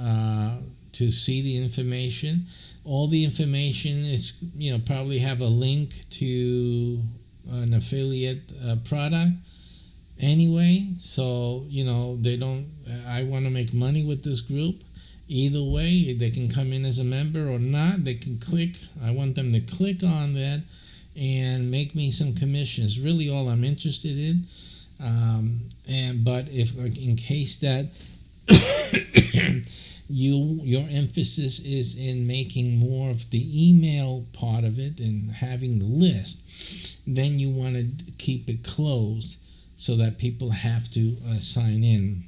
to see the information. All the information is, probably have a link to an affiliate product anyway. So, they don't, I want to make money with this group. Either way, they can come in as a member or not. They can click, I want them to click on that and make me some commissions. Really all I'm interested in. But if, in case that your emphasis is in making more of the email part of it and having the list, then you want to keep it closed so that people have to sign in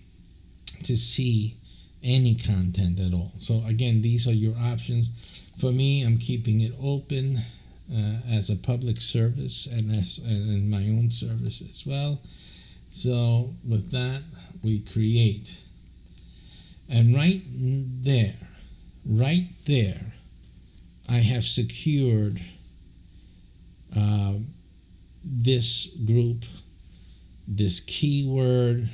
to see any content at all. So again, these are your options. For me, I'm keeping it open as a public service and my own service as well. So with that, we create. And right there, I have secured this group, this keyword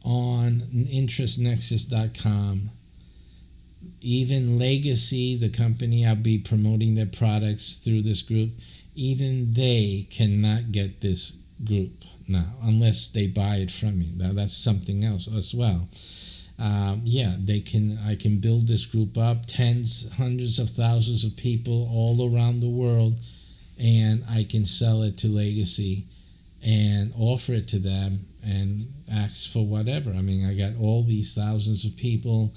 on interestnexus.com. Even Legacy, the company I'll be promoting their products through this group, even they cannot get this group now unless they buy it from me. Now that's something else as well. They can. I can build this group up, tens, hundreds of thousands of people all around the world, and I can sell it to Legacy and offer it to them, and asks for whatever. I mean, I got all these thousands of people,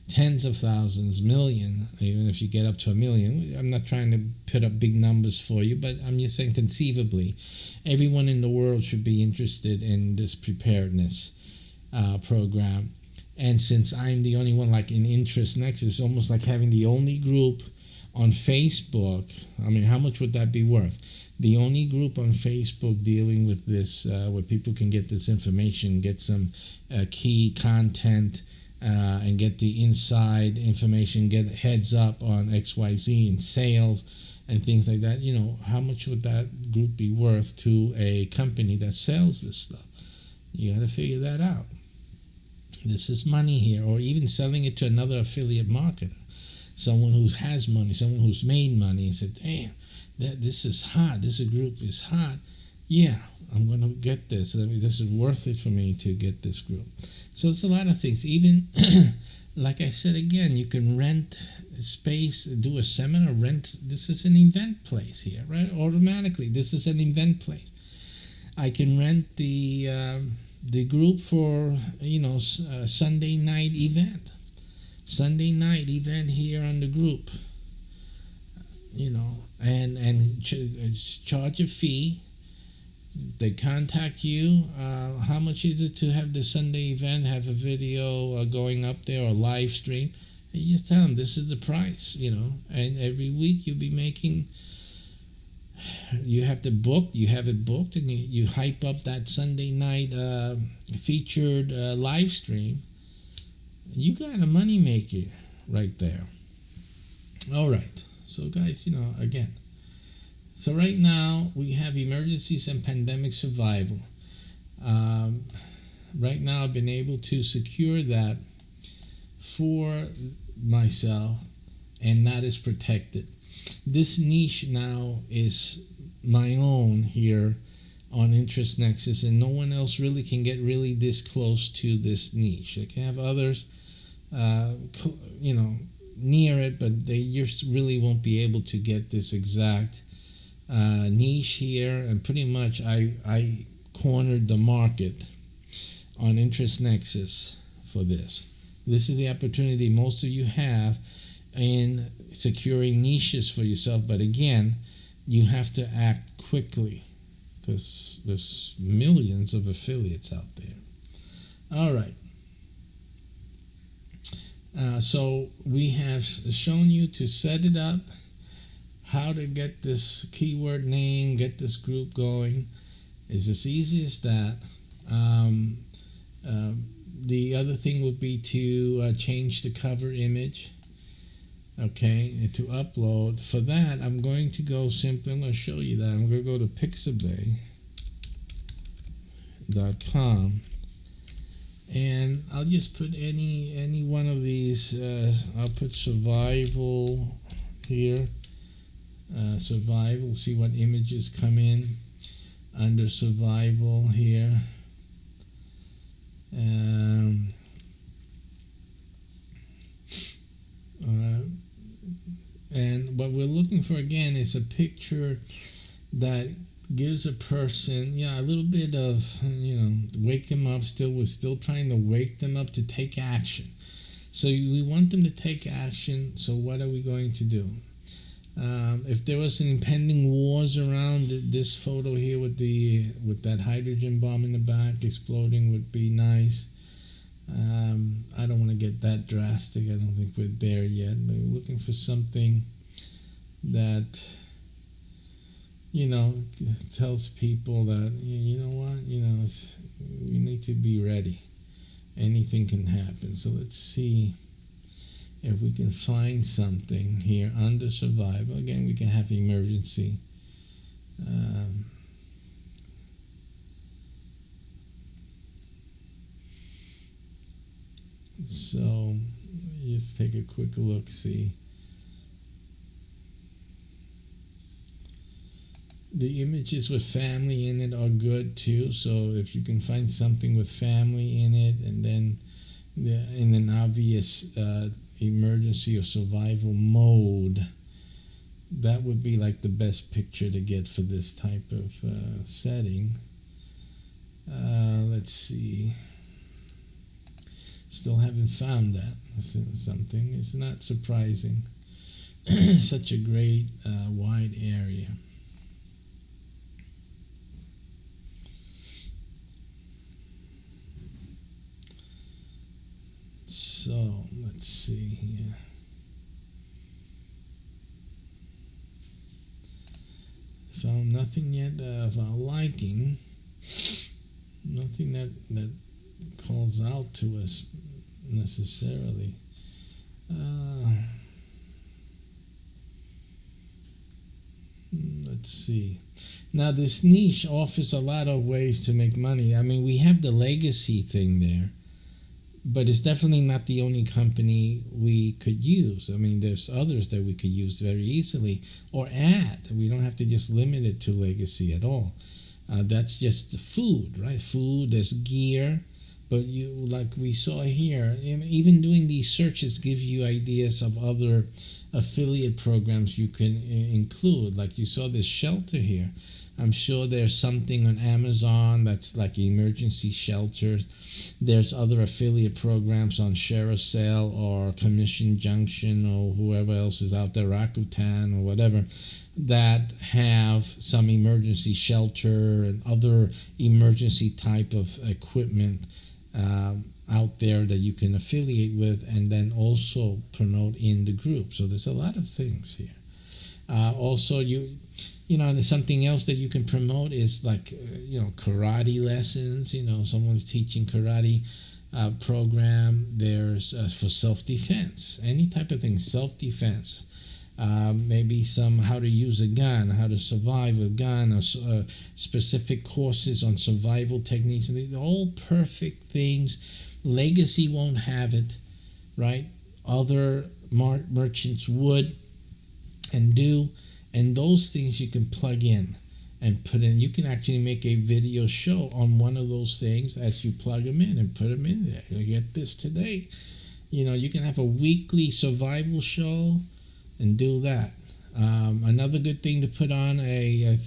tens of thousands, million, even if you get up to 1 million. I'm not trying to put up big numbers for you, but I'm just saying conceivably, everyone in the world should be interested in this preparedness program. And since I'm the only one, like in Interest Nexus, it's almost like having the only group on Facebook. I mean, how much would that be worth? The only group on Facebook dealing with this, where people can get this information, get some key content, and get the inside information, get heads up on XYZ and sales and things like that. You know, how much would that group be worth to a company that sells this stuff? You got to figure that out. This is money here, or even selling it to another affiliate marketer, someone who has money, someone who's made money, and said, damn, this is hot, this group is hot. Yeah, I'm going to get this. I mean, this is worth it for me to get this group. So it's a lot of things. Even, like I said again, you can rent space, do a seminar, rent. This is an event place here, right? Automatically, this is an event place. I can rent the group for, a Sunday night event. Sunday night event here on the group. And charge a fee. They contact you. How much is it to have the Sunday event, have a video going up there or live stream? And you just tell them this is the price, and every week you'll be making, you have it booked, and you hype up that Sunday night featured live stream. You got a money maker right there. All right. So guys, again, so right now we have emergencies and pandemic survival. Right now I've been able to secure that for myself, and that is protected. This niche now is my own here on Interest Nexus, and no one else really can get really this close to this niche. I can have others, near it, but they just really won't be able to get this exact niche here. And pretty much I cornered the market on Interest Nexus for this. This is the opportunity most of you have in securing niches for yourself. But again, you have to act quickly because there's millions of affiliates out there. All right. So we have shown you to set it up, how to get this keyword name, get this group going. It's as easy as that. The other thing would be to change the cover image, okay, and to upload. For that, I'm going to go simply, I'm going to show you that. I'm going to go to pixabay.com. And I'll just put any one of these. I'll put survival here. Survival. See what images come in under survival here. And what we're looking for again is a picture that gives a person, a little bit of, wake them up. We're still trying to wake them up to take action. So we want them to take action. So what are we going to do? If there was an impending wars around, this photo here with that hydrogen bomb in the back exploding would be nice. I don't want to get that drastic. I don't think we're there yet. But we're looking for something that tells people that, you know what, we need to be ready. Anything can happen. So let's see if we can find something here under survival. Again, we can have emergency. So just take a quick look, see. The images with family in it are good too. So if you can find something with family in it, and then in an obvious emergency or survival mode, that would be like the best picture to get for this type of setting. Let's let's see. Still haven't found that. Something. It's not surprising. Such a great wide area. So let's see here. Found nothing yet of our liking. Nothing that calls out to us necessarily. Let's see. Now this niche offers a lot of ways to make money. I mean, we have the legacy thing there, but it's definitely not the only company we could use. I mean, there's others that we could use very easily or add. We don't have to just limit it to legacy at all. That's just food, right? Food, there's gear, but you, like we saw here, even doing these searches gives you ideas of other affiliate programs you can include. Like you saw this shelter here. I'm sure there's something on Amazon that's like emergency shelters. There's other affiliate programs on Share a Sale or Commission Junction or whoever else is out there, Rakuten or whatever, that have some emergency shelter and other emergency type of equipment out there that you can affiliate with and then also promote in the group. So there's a lot of things here. Also, you know, there's something else that you can promote is like, karate lessons. Someone's teaching karate program. There's for self-defense, any type of thing, self-defense. Maybe some how to use a gun, how to survive a gun, or specific courses on survival techniques. And they're all perfect things. Legacy won't have it, right? Other merchants would and do. And those things you can plug in and put in. You can actually make a video show on one of those things as you plug them in and put them in there. You get this today. You can have a weekly survival show and do that. Another good thing to put on a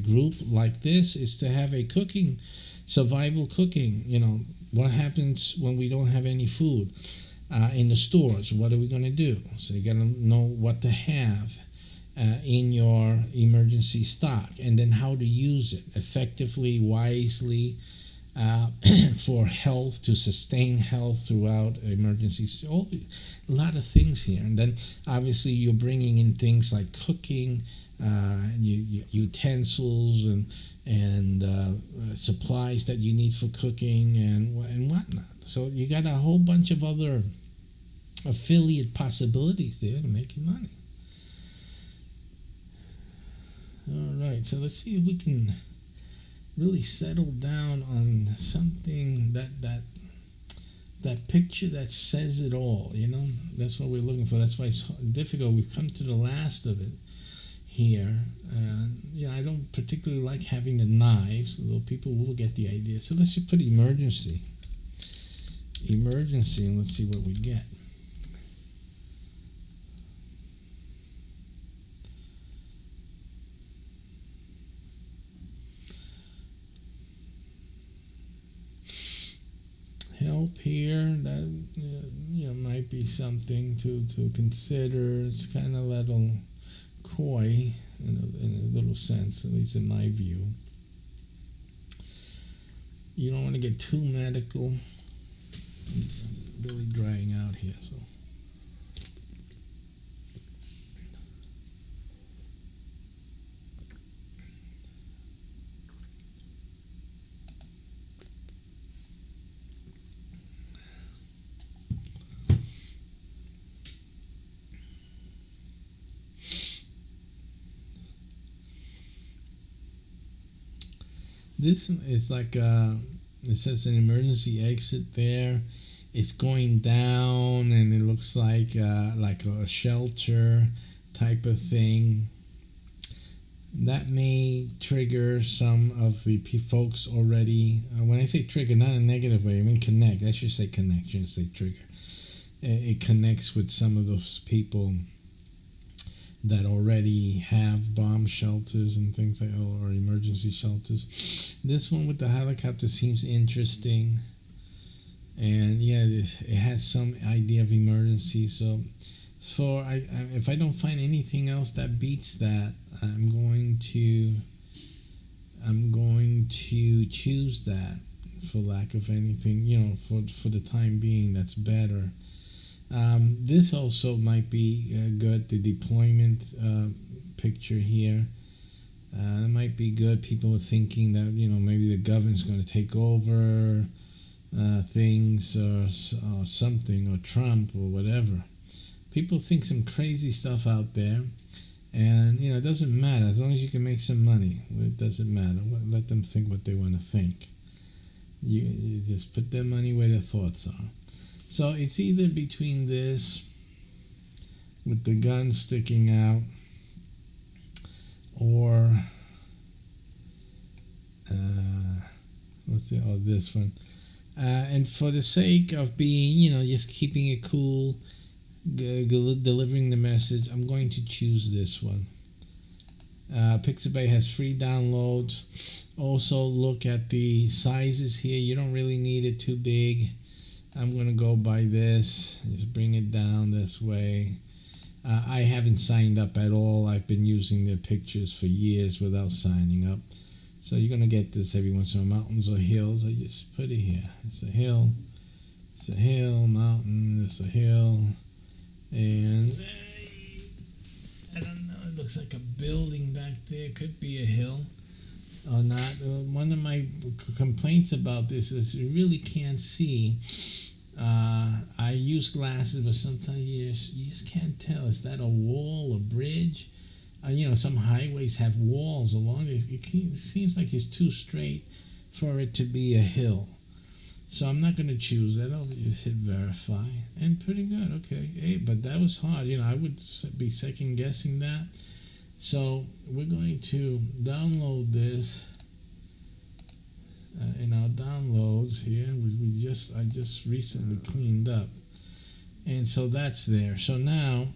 group like this is to have a survival cooking. What happens when we don't have any food in the stores? What are we going to do? So you got to know what to have in your emergency stock, and then how to use it effectively, wisely, for health, to sustain health throughout emergencies. A lot of things here. And then obviously you're bringing in things like cooking, utensils and supplies that you need for cooking and whatnot. So you got a whole bunch of other affiliate possibilities there to make you money. All right, so let's see if we can really settle down on something that picture that says it all. That's what we're looking for. That's why it's difficult. We've come to the last of it here. I don't particularly like having the knives, although people will get the idea. So let's just put emergency, and let's see what we get. Help here, that might be something to consider. It's kind of a little coy in a little sense, at least in my view. You don't want to get too medical. I'm really drying out here, so. This is like it says an emergency exit there. It's going down, and it looks like a shelter type of thing. That may trigger some of the folks already. When I say trigger, not in a negative way, I mean connect. I should say connect, I shouldn't say trigger. It connects with some of those people that already have bomb shelters and things like, or emergency shelters. This one with the helicopter seems interesting, and yeah, it has some idea of emergency. So, if I don't find anything else that beats that, I'm going to choose that, for lack of anything, for the time being. That's better. This also might be good. The deployment picture here, it might be good. People are thinking that maybe the government's going to take over things, or something, or Trump, or whatever. People think some crazy stuff out there, and it doesn't matter as long as you can make some money. It doesn't matter. Let them think what they want to think. You just put their money where their thoughts are. So it's either between this with the gun sticking out, or this one. And for the sake of being, just keeping it cool, delivering the message, I'm going to choose this one. Pixabay has free downloads. Also, look at the sizes here. You don't really need it too big. I'm going to go by this. Just bring it down this way. I haven't signed up at all. I've been using their pictures for years without signing up. So you're going to get this every once in a while. Mountains or hills. I just put it here. It's a hill. It's a hill, mountain. It's a hill. And I don't know. It looks like a building back there. Could be a hill or not. One of my complaints about this is you really can't see. I use glasses, but sometimes you just can't tell. Is that a wall, a bridge? Some highways have walls along it. It seems like it's too straight for it to be a hill. So I'm not going to choose that. I'll just hit verify. And pretty good. Okay. Hey, but that was hard. I would be second guessing that. So we're going to download this in our downloads here. I just recently cleaned up. And so that's there. So now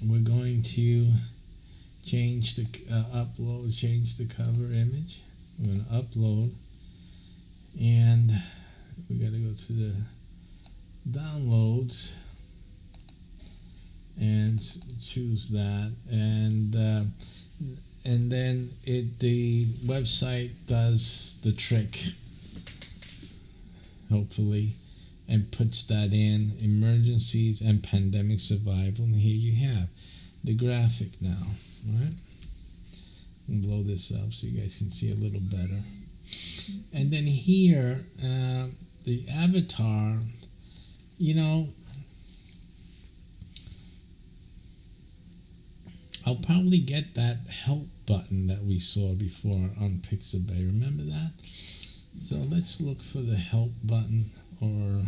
we're going to change the change the cover image. We're going to upload, and we got to go to the downloads and choose that, and then the website does the trick, hopefully, and puts that in emergencies and pandemic survival. And here you have the graphic now, right? And blow this up so you guys can see a little better. And then here, the avatar, I'll probably get that help button that we saw before on Pixabay. Remember that? So let's look for the help button, or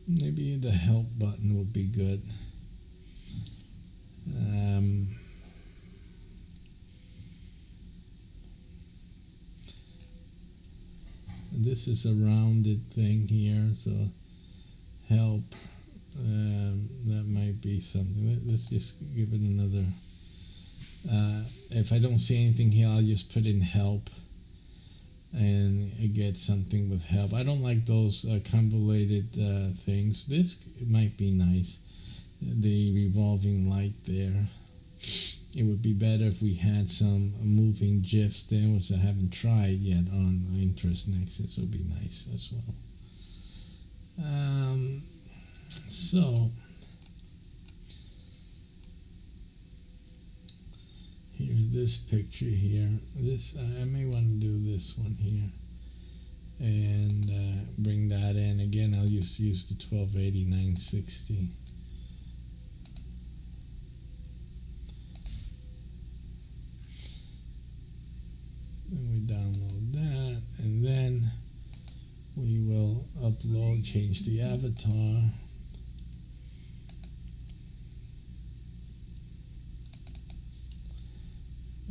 maybe the help button would be good. This is a rounded thing here, so help. That might be something. Let's just give it another. If I don't see anything here, I'll just put in help and get something with help. I don't like those convoluted things. This might be nice. The revolving light there. It would be better if we had some moving GIFs there, which I haven't tried yet on Interest Nexus. Would be nice as well. So here's this picture here. This I may want to do this one here and bring that in again. I'll use the 1280 960. And we download that, and then we will upload, change the avatar.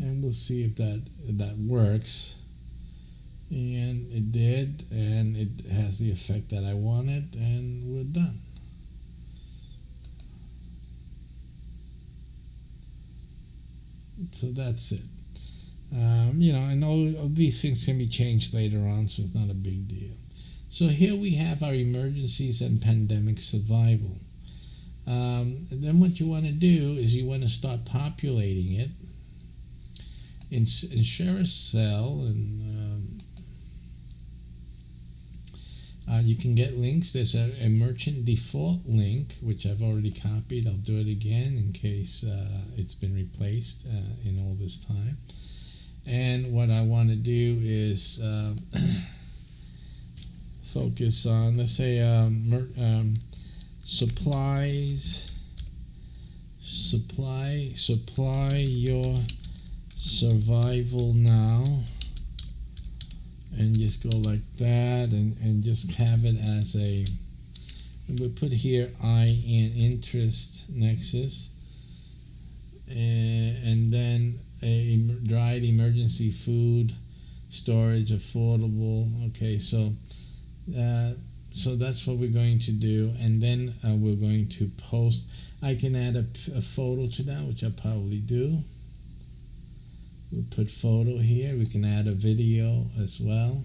And we'll see if that works. And it did, and it has the effect that I wanted, and we're done. So that's it. And all of these things can be changed later on, so it's not a big deal. So here we have our emergencies and pandemic survival. Then what you want to do is you want to start populating it in share a cell, and you can get links. There's a merchant default link, which I've already copied. I'll do it again in case it's been replaced in all this time. And what I want to do is focus on, let's say, supplies, supply your survival now, and just go like that, and just have it as a, we'll put here I in interest nexus, and then a dried emergency food storage affordable. Okay, so that's what we're going to do, and then we're going to post. I can add a photo to that, which I'll probably do. We'll put photo here. We can add a video as well.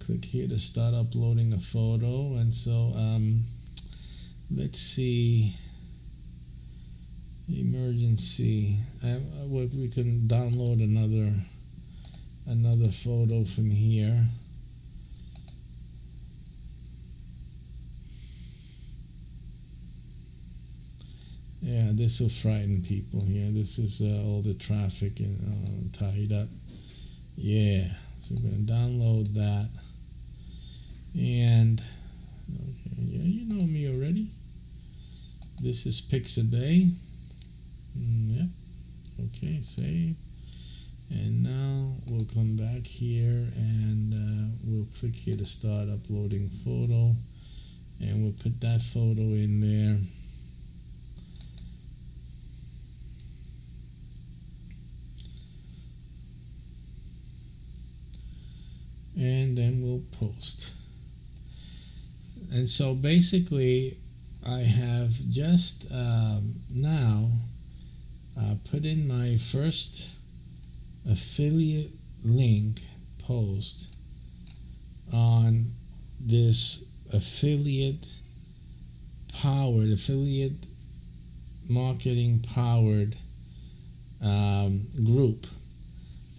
Click here to start uploading a photo, and so let's see, emergency. We can download another photo from here. Yeah, this will frighten people here. This is all the traffic and tied up. Yeah, so we're going to download that. And okay, yeah, you know me already. This is Pixabay. Yep. Okay, save. And now we'll come back here, and we'll click here to start uploading photo, and we'll put that photo in there. And then we'll post. And so basically I have just now put in my first affiliate link post on this affiliate marketing powered group.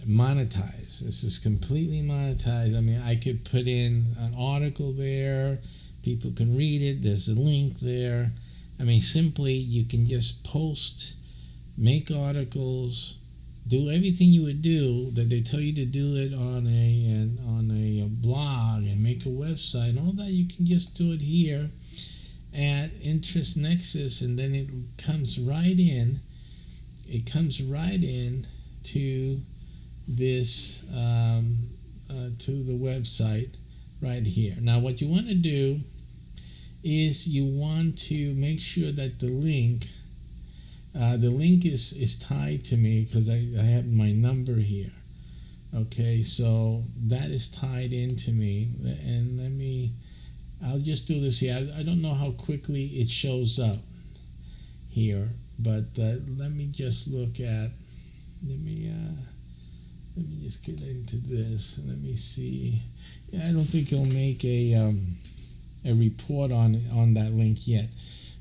Monetized. This is completely monetized. I mean, I could put in an article there, people can read it, there's a link there. I mean, simply you can just post, make articles, do everything you would do that they tell you to do it on a blog, and make a website. All that, you can just do it here at Interest Nexus, and then it comes right in. It comes right in to this to the website right here. Now what you want to do is you want to make sure that the link is tied to me, because I have my number here. Okay, so that is tied into me, and I'll just do this here. I don't know how quickly it shows up here, but let me just look at, let me just get into this. Let me see. Yeah, I don't think it'll make a report on that link yet,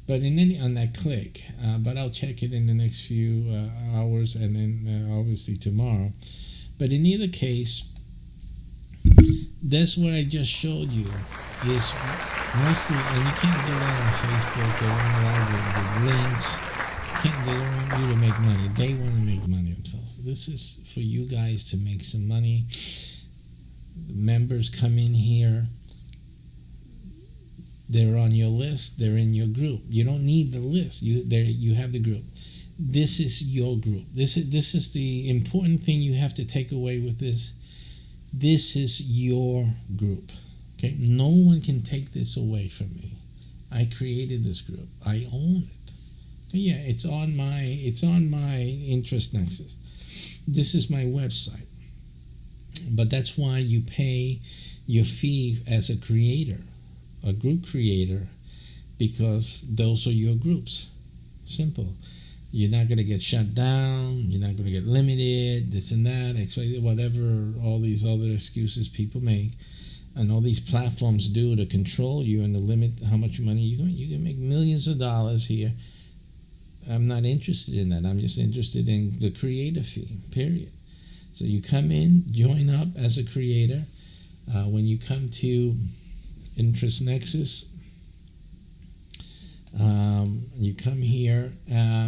but on that click. But I'll check it in the next few hours, and then obviously tomorrow. But in either case, that's what I just showed you. Is mostly, and you can't do that on Facebook. They won't allow the links. They don't want you to make money. They want to make money themselves. This is for you guys to make some money. The members come in here. They're on your list. They're in your group. You don't need the list. You have the group. This is your group. This is the important thing you have to take away with this. This is your group. Okay? No one can take this away from me. I created this group. I own it. Yeah, it's on my Interest Nexus. This is my website. But that's why you pay your fee as a creator a group creator, because those are your groups. Simple. You're not going to get shut down. You're not going to get limited, this and that, whatever, all these other excuses people make. And all these platforms do to control you and to limit how much money you can make millions of dollars here. I'm not interested in that. I'm just interested in the creator fee, period. So you come in, join up as a creator. When you come to Interest Nexus, you come here,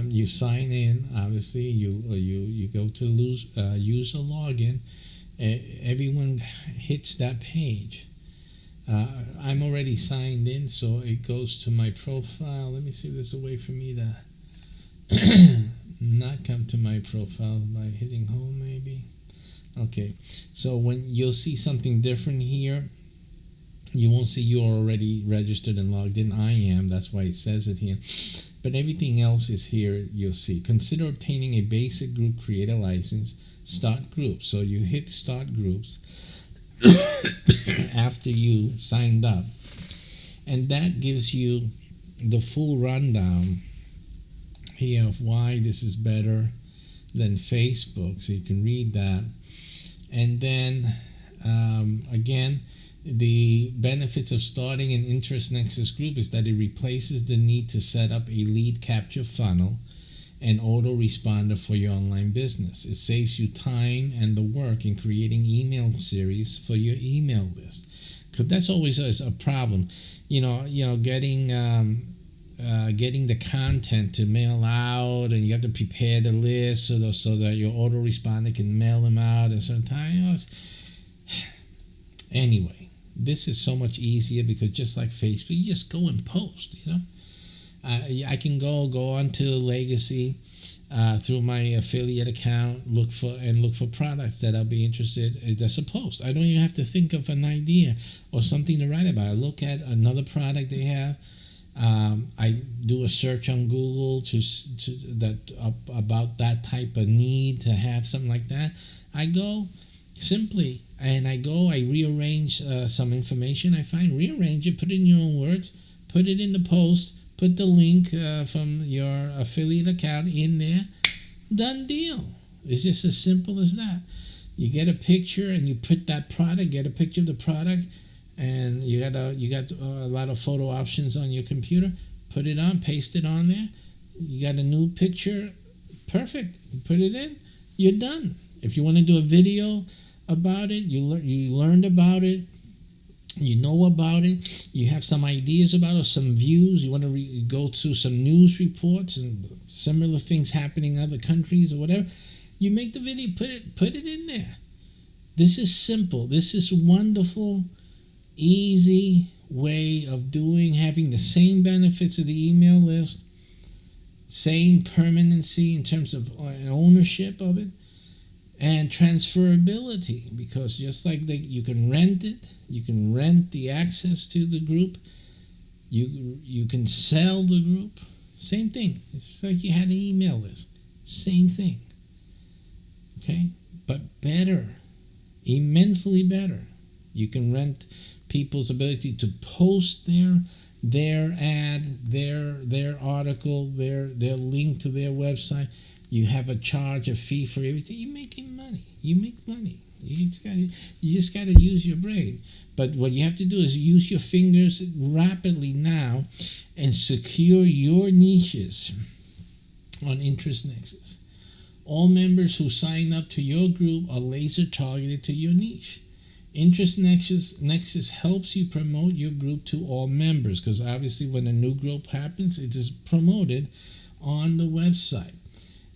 you sign in. Obviously, you go to user login. Everyone hits that page. I'm already signed in, so it goes to my profile. Let me see if there's a way for me to not come to my profile by hitting home, maybe. Okay, so when you'll see something different here, you won't see you're already registered and logged in. I am, that's why it says it here. But everything else is here, you'll see. Consider obtaining a basic group creator license. Start groups. So you hit start groups after you signed up. And that gives you the full rundown here of why this is better than Facebook. So you can read that. And then, again, the benefits of starting an Interest Nexus group is that it replaces the need to set up a lead capture funnel and autoresponder for your online business. It saves you time and the work in creating email series for your email list, because that's always a problem. Getting the content to mail out, and you have to prepare the list so that your autoresponder can mail them out at a certain time. Anyway, this is so much easier because just like Facebook, you just go and post. I can go onto Legacy through my affiliate account, look for products that I'll be interested in. That's a post. I don't even have to think of an idea or something to write about. I look at another product they have. I do a search on Google about that type of need to have something like that. I go simply and I rearrange some information. I rearrange it, put it in your own words, put it in the post. Put the link from your affiliate account in there. Done deal. It's just as simple as that. You get a picture and you put that product. Get a picture of the product, and you got a lot of photo options on your computer. Put it on. Paste it on there. You got a new picture. Perfect. You put it in. You're done. If you want to do a video about it, you learned about it. You know about it, you have some ideas about it, some views, you want to go through some news reports and similar things happening in other countries or whatever, you make the video, put it in there. This is simple. This is wonderful, easy way of having the same benefits of the email list, same permanency in terms of ownership of it, and transferability, because just like you can rent it, you can rent the access to the group, you can sell the group, same thing. It's like you had an email list, same thing. Okay, but better, immensely better. You can rent people's ability to post their ad, their article, their link to their website. You have a fee for everything. You're making money. You make money. You just got to use your brain. But what you have to do is use your fingers rapidly now and secure your niches on Interest Nexus. All members who sign up to your group are laser targeted to your niche. Interest Nexus helps you promote your group to all members, because obviously when a new group happens, it is promoted on the website.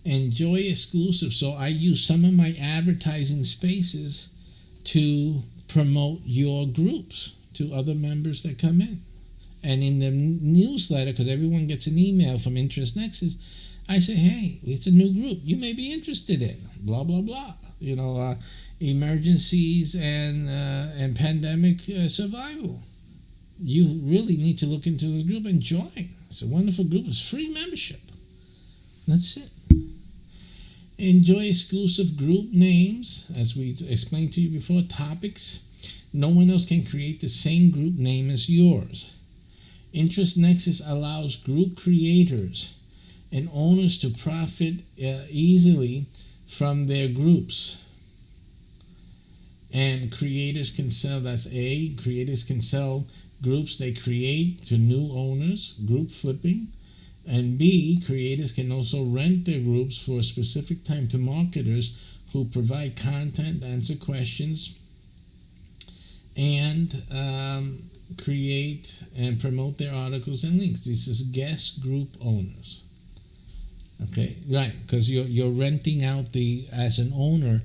Enjoy exclusive. So I use some of my advertising spaces to promote your groups to other members that come in. And in the newsletter, because everyone gets an email from Interest Nexus, I say, hey, it's a new group you may be interested in, blah, blah, blah. Emergencies and pandemic survival. You really need to look into the group and join. It's a wonderful group. It's free membership. That's it. Enjoy exclusive group names, as we explained to you before, topics, No one else can create the same group name as yours. Interest Nexus allows group creators and owners to profit easily from their groups. And creators can sell, creators can sell groups they create to new owners, group flipping. And B, creators can also rent their groups for a specific time to marketers who provide content, answer questions, and create and promote their articles and links. This is guest group owners. Okay, right, because you're renting out as an owner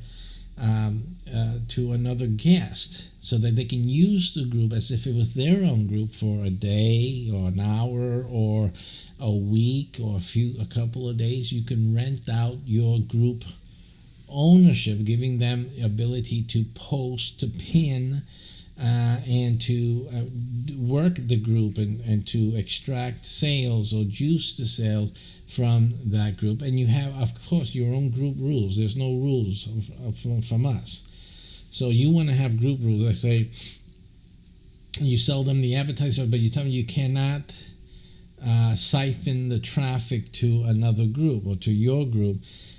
to another guest so that they can use the group as if it was their own group for a day or an hour or a week or a couple of days. You can rent out your group ownership, giving them ability to post, to pin, and to work the group and to extract sales or juice the sales from that group. And you have, of course, your own group rules. There's no rules from us. So you want to have group rules. I say you sell them the advertisement, but you tell them you cannot siphon the traffic to another group or to your group.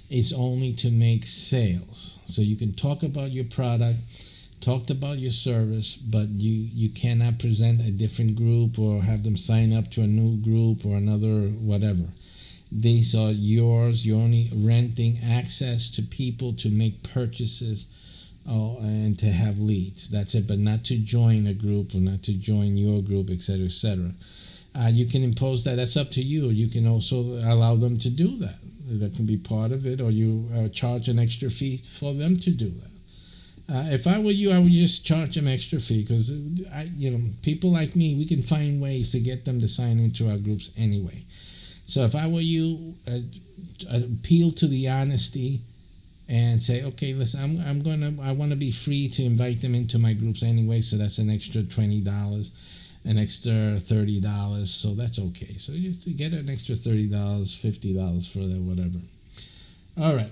It's only to make sales. So you can talk about your product, talk about your service, but you cannot present a different group or have them sign up to a new group or another whatever. These are yours. You're only renting access to people to make purchases and to have leads. That's it, but not to join a group or not to join your group, etc., etc. You can impose that. That's up to you. You can also allow them to do that. That can be part of it, or you charge an extra fee for them to do that. If I were you, I would just charge them extra fee because people like me, we can find ways to get them to sign into our groups anyway. So if I were you, appeal to the honesty and say, okay, listen, I want to be free to invite them into my groups anyway. So that's an extra $20, an extra $30. So that's okay. So you get an extra $30, $50 for that, whatever. All right.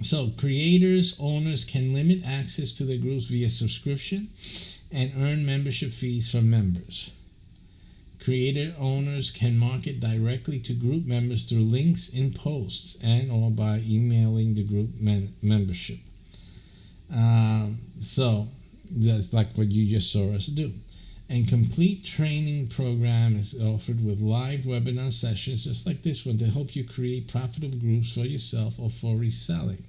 So creators, owners can limit access to the groups via subscription and earn membership fees from members. Creator owners can market directly to group members through links in posts and or by emailing the group membership. So that's like what you just saw us do. And complete training program is offered with live webinar sessions just like this one to help you create profitable groups for yourself or for reselling.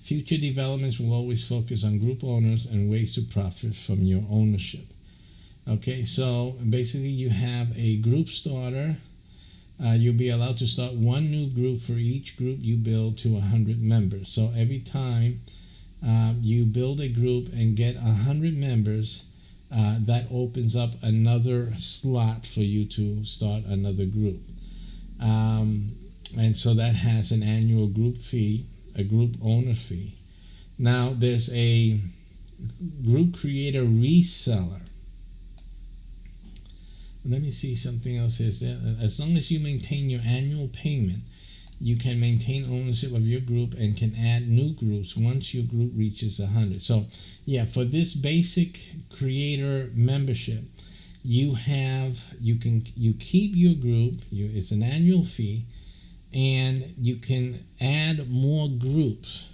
Future developments will always focus on group owners and ways to profit from your ownership. Okay, so basically you have a group starter. You'll be allowed to start one new group for each group you build to 100 members. So every time you build a group and get 100 members, that opens up another slot for you to start another group. And so that has an annual group fee, a group owner fee. Now there's a group creator reseller. Let me see something else here. As long as you maintain your annual payment, you can maintain ownership of your group and can add new groups once your group reaches 100. So, yeah, for this basic creator membership, you keep your group. It's an annual fee, and you can add more groups.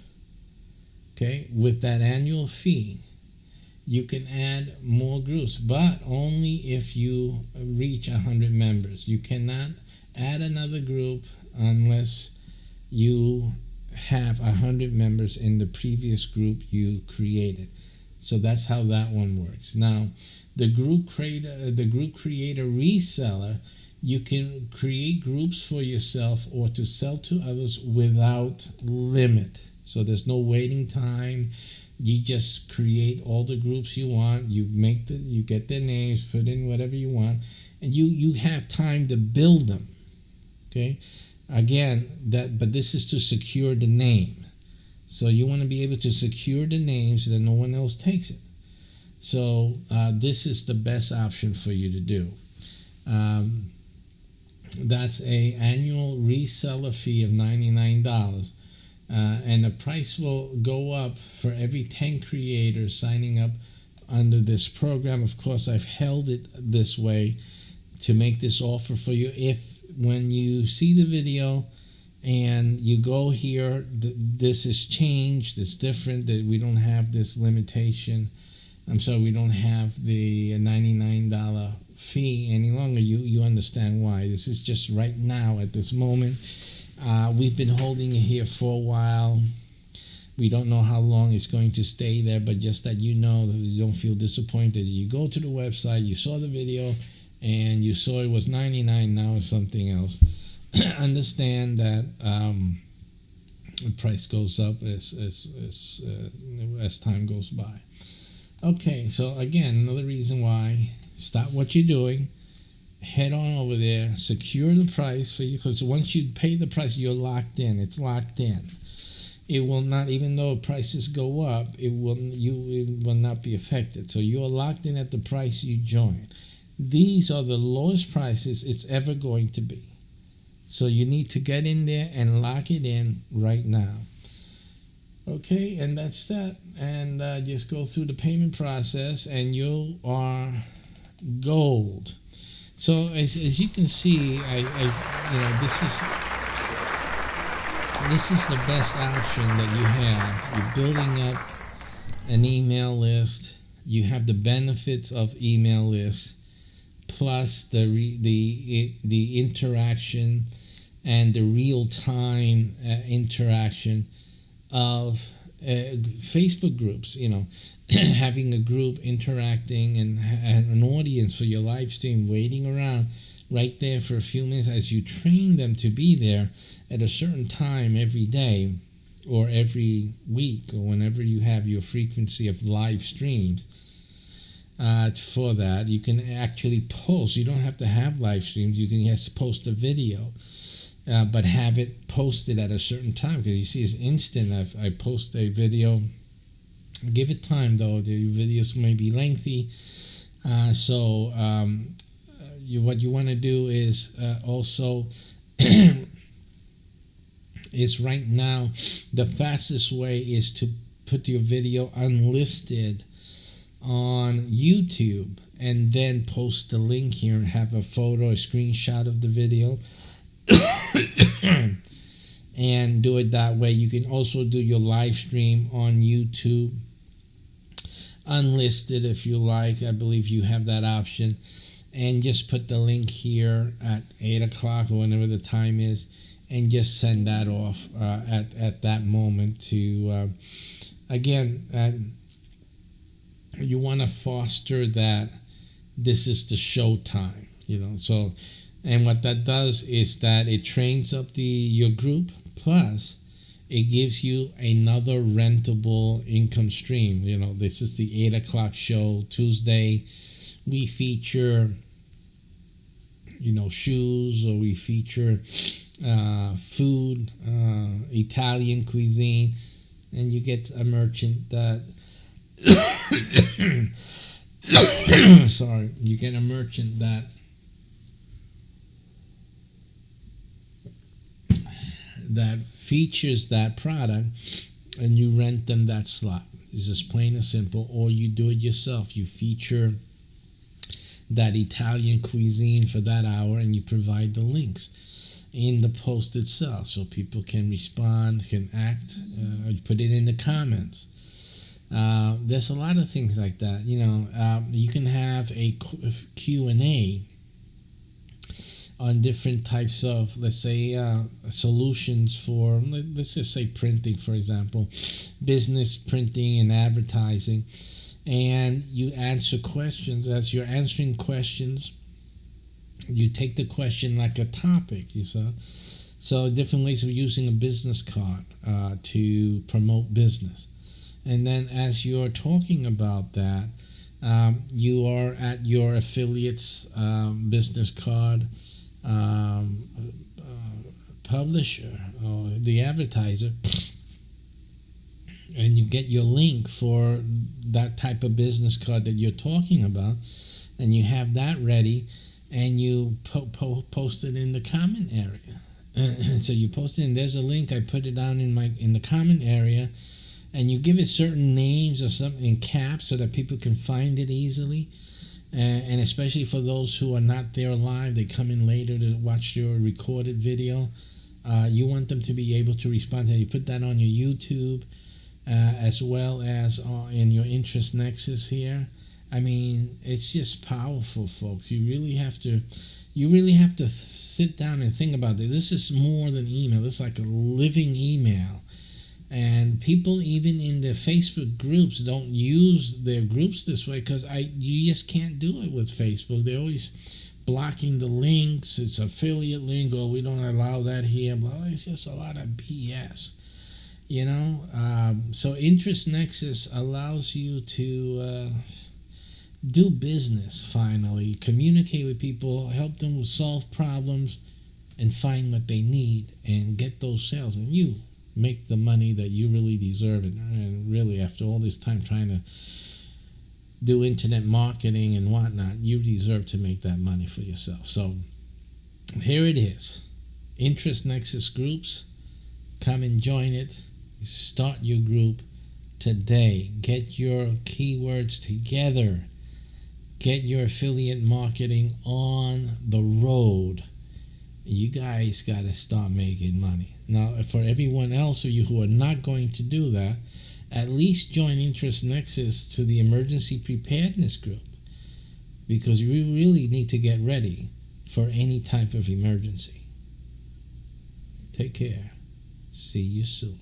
Okay, with that annual fee. You can add more groups, but only if you reach 100 members. You cannot add another group unless you have 100 members in the previous group you created. So that's how that one works. Now, the group creator reseller, you can create groups for yourself or to sell to others without limit. So there's no waiting time. You just create all the groups you want. You get their names, put in whatever you want, and you have time to build them. Okay, again, but this is to secure the name. So you want to be able to secure the name so that no one else takes it. So this is the best option for you to do. That's a annual reseller fee of $99. And the price will go up for every 10 creators signing up under this program. Of course, I've held it this way to make this offer for you. If when you see the video and you go here, this is changed, it's different, that we don't have this limitation. I'm sorry, we don't have the $99 fee any longer. You understand why. This is just right now at this moment. We've been holding it here for a while. We don't know how long it's going to stay there, but just that you know, that you don't feel disappointed. You go to the website, you saw the video, and you saw it was $99, now it's something else. Understand that the price goes up as time goes by. Okay, so again, another reason why, stop what you're doing, head on over there, secure the price for you, because once you pay the price, you're locked in. It's locked in. It will not, even though prices go up, it will not be affected. So you are locked in at the price you join. These are the lowest prices it's ever going to be. So you need to get in there and lock it in right now. Okay, and that's that. And just go through the payment process, and you are gold. So as you can see, this is the best option that you have. You're building up an email list. You have the benefits of email lists, plus the interaction and the real-time interaction of Facebook groups. Having a group interacting and an audience for your live stream waiting around right there for a few minutes as you train them to be there at a certain time every day or every week or whenever you have your frequency of live streams. For that, you can actually post. You don't have to have live streams. You can just post a video, but have it posted at a certain time, because you see it's instant. I post a video. Give it time, though. The videos may be lengthy. What you want to do is also is right now the fastest way is to put your video unlisted on YouTube and then post the link here and have a photo, a screenshot of the video and do it that way. You can also do your live stream on YouTube unlisted if you like. I believe you have that option, and just put the link here at 8 o'clock or whenever the time is, and just send that off at that moment to you want to foster that this is the show time, so, and what that does is that it trains up your group, plus it gives you another rentable income stream. This is the 8 o'clock show Tuesday. We feature shoes, or we feature food, Italian cuisine, and you get a merchant that you get a merchant that features that product, and you rent them that slot. It's just plain and simple. Or you do it yourself. You feature that Italian cuisine for that hour, and you provide the links in the post itself, so people can respond, can act, put it in the comments. There's a lot of things like that. You can have a Q&A on different types of, let's say, solutions for, let's just say printing, for example, business printing and advertising. And you answer questions. As you're answering questions, you take the question like a topic, you saw. So different ways of using a business card to promote business. And then as you're talking about that, you are at your affiliate's business card publisher or the advertiser, and you get your link for that type of business card that you're talking about, and you have that ready, and you post it in the comment area. So you post it, and there's a link. I put it down in the comment area, and you give it certain names or something in caps so that people can find it easily. And especially for those who are not there live, they come in later to watch your recorded video. You want them to be able to respond to that. You put that on your YouTube as well as in your interest nexus here. I mean, it's just powerful, folks. You really have to sit down and think about this. This is more than email. This is like a living email. And people, even in their Facebook groups, don't use their groups this way because you just can't do it with Facebook. They're always blocking the links. It's affiliate link. Oh, we don't allow that here. Well, it's just a lot of BS, you know. So Interest Nexus allows you to do business. Finally, communicate with people, help them solve problems, and find what they need and get those sales. And you make the money that you really deserve. And really, after all this time trying to do internet marketing and whatnot, you deserve to make that money for yourself. So here it is. Interest Nexus groups. Come and join it. Start your group today. Get your keywords together. Get your affiliate marketing on the road. You guys got to start making money. Now, for everyone else of you who are not going to do that, at least join Interest Nexus to the emergency preparedness group, because we really need to get ready for any type of emergency. Take care. See you soon.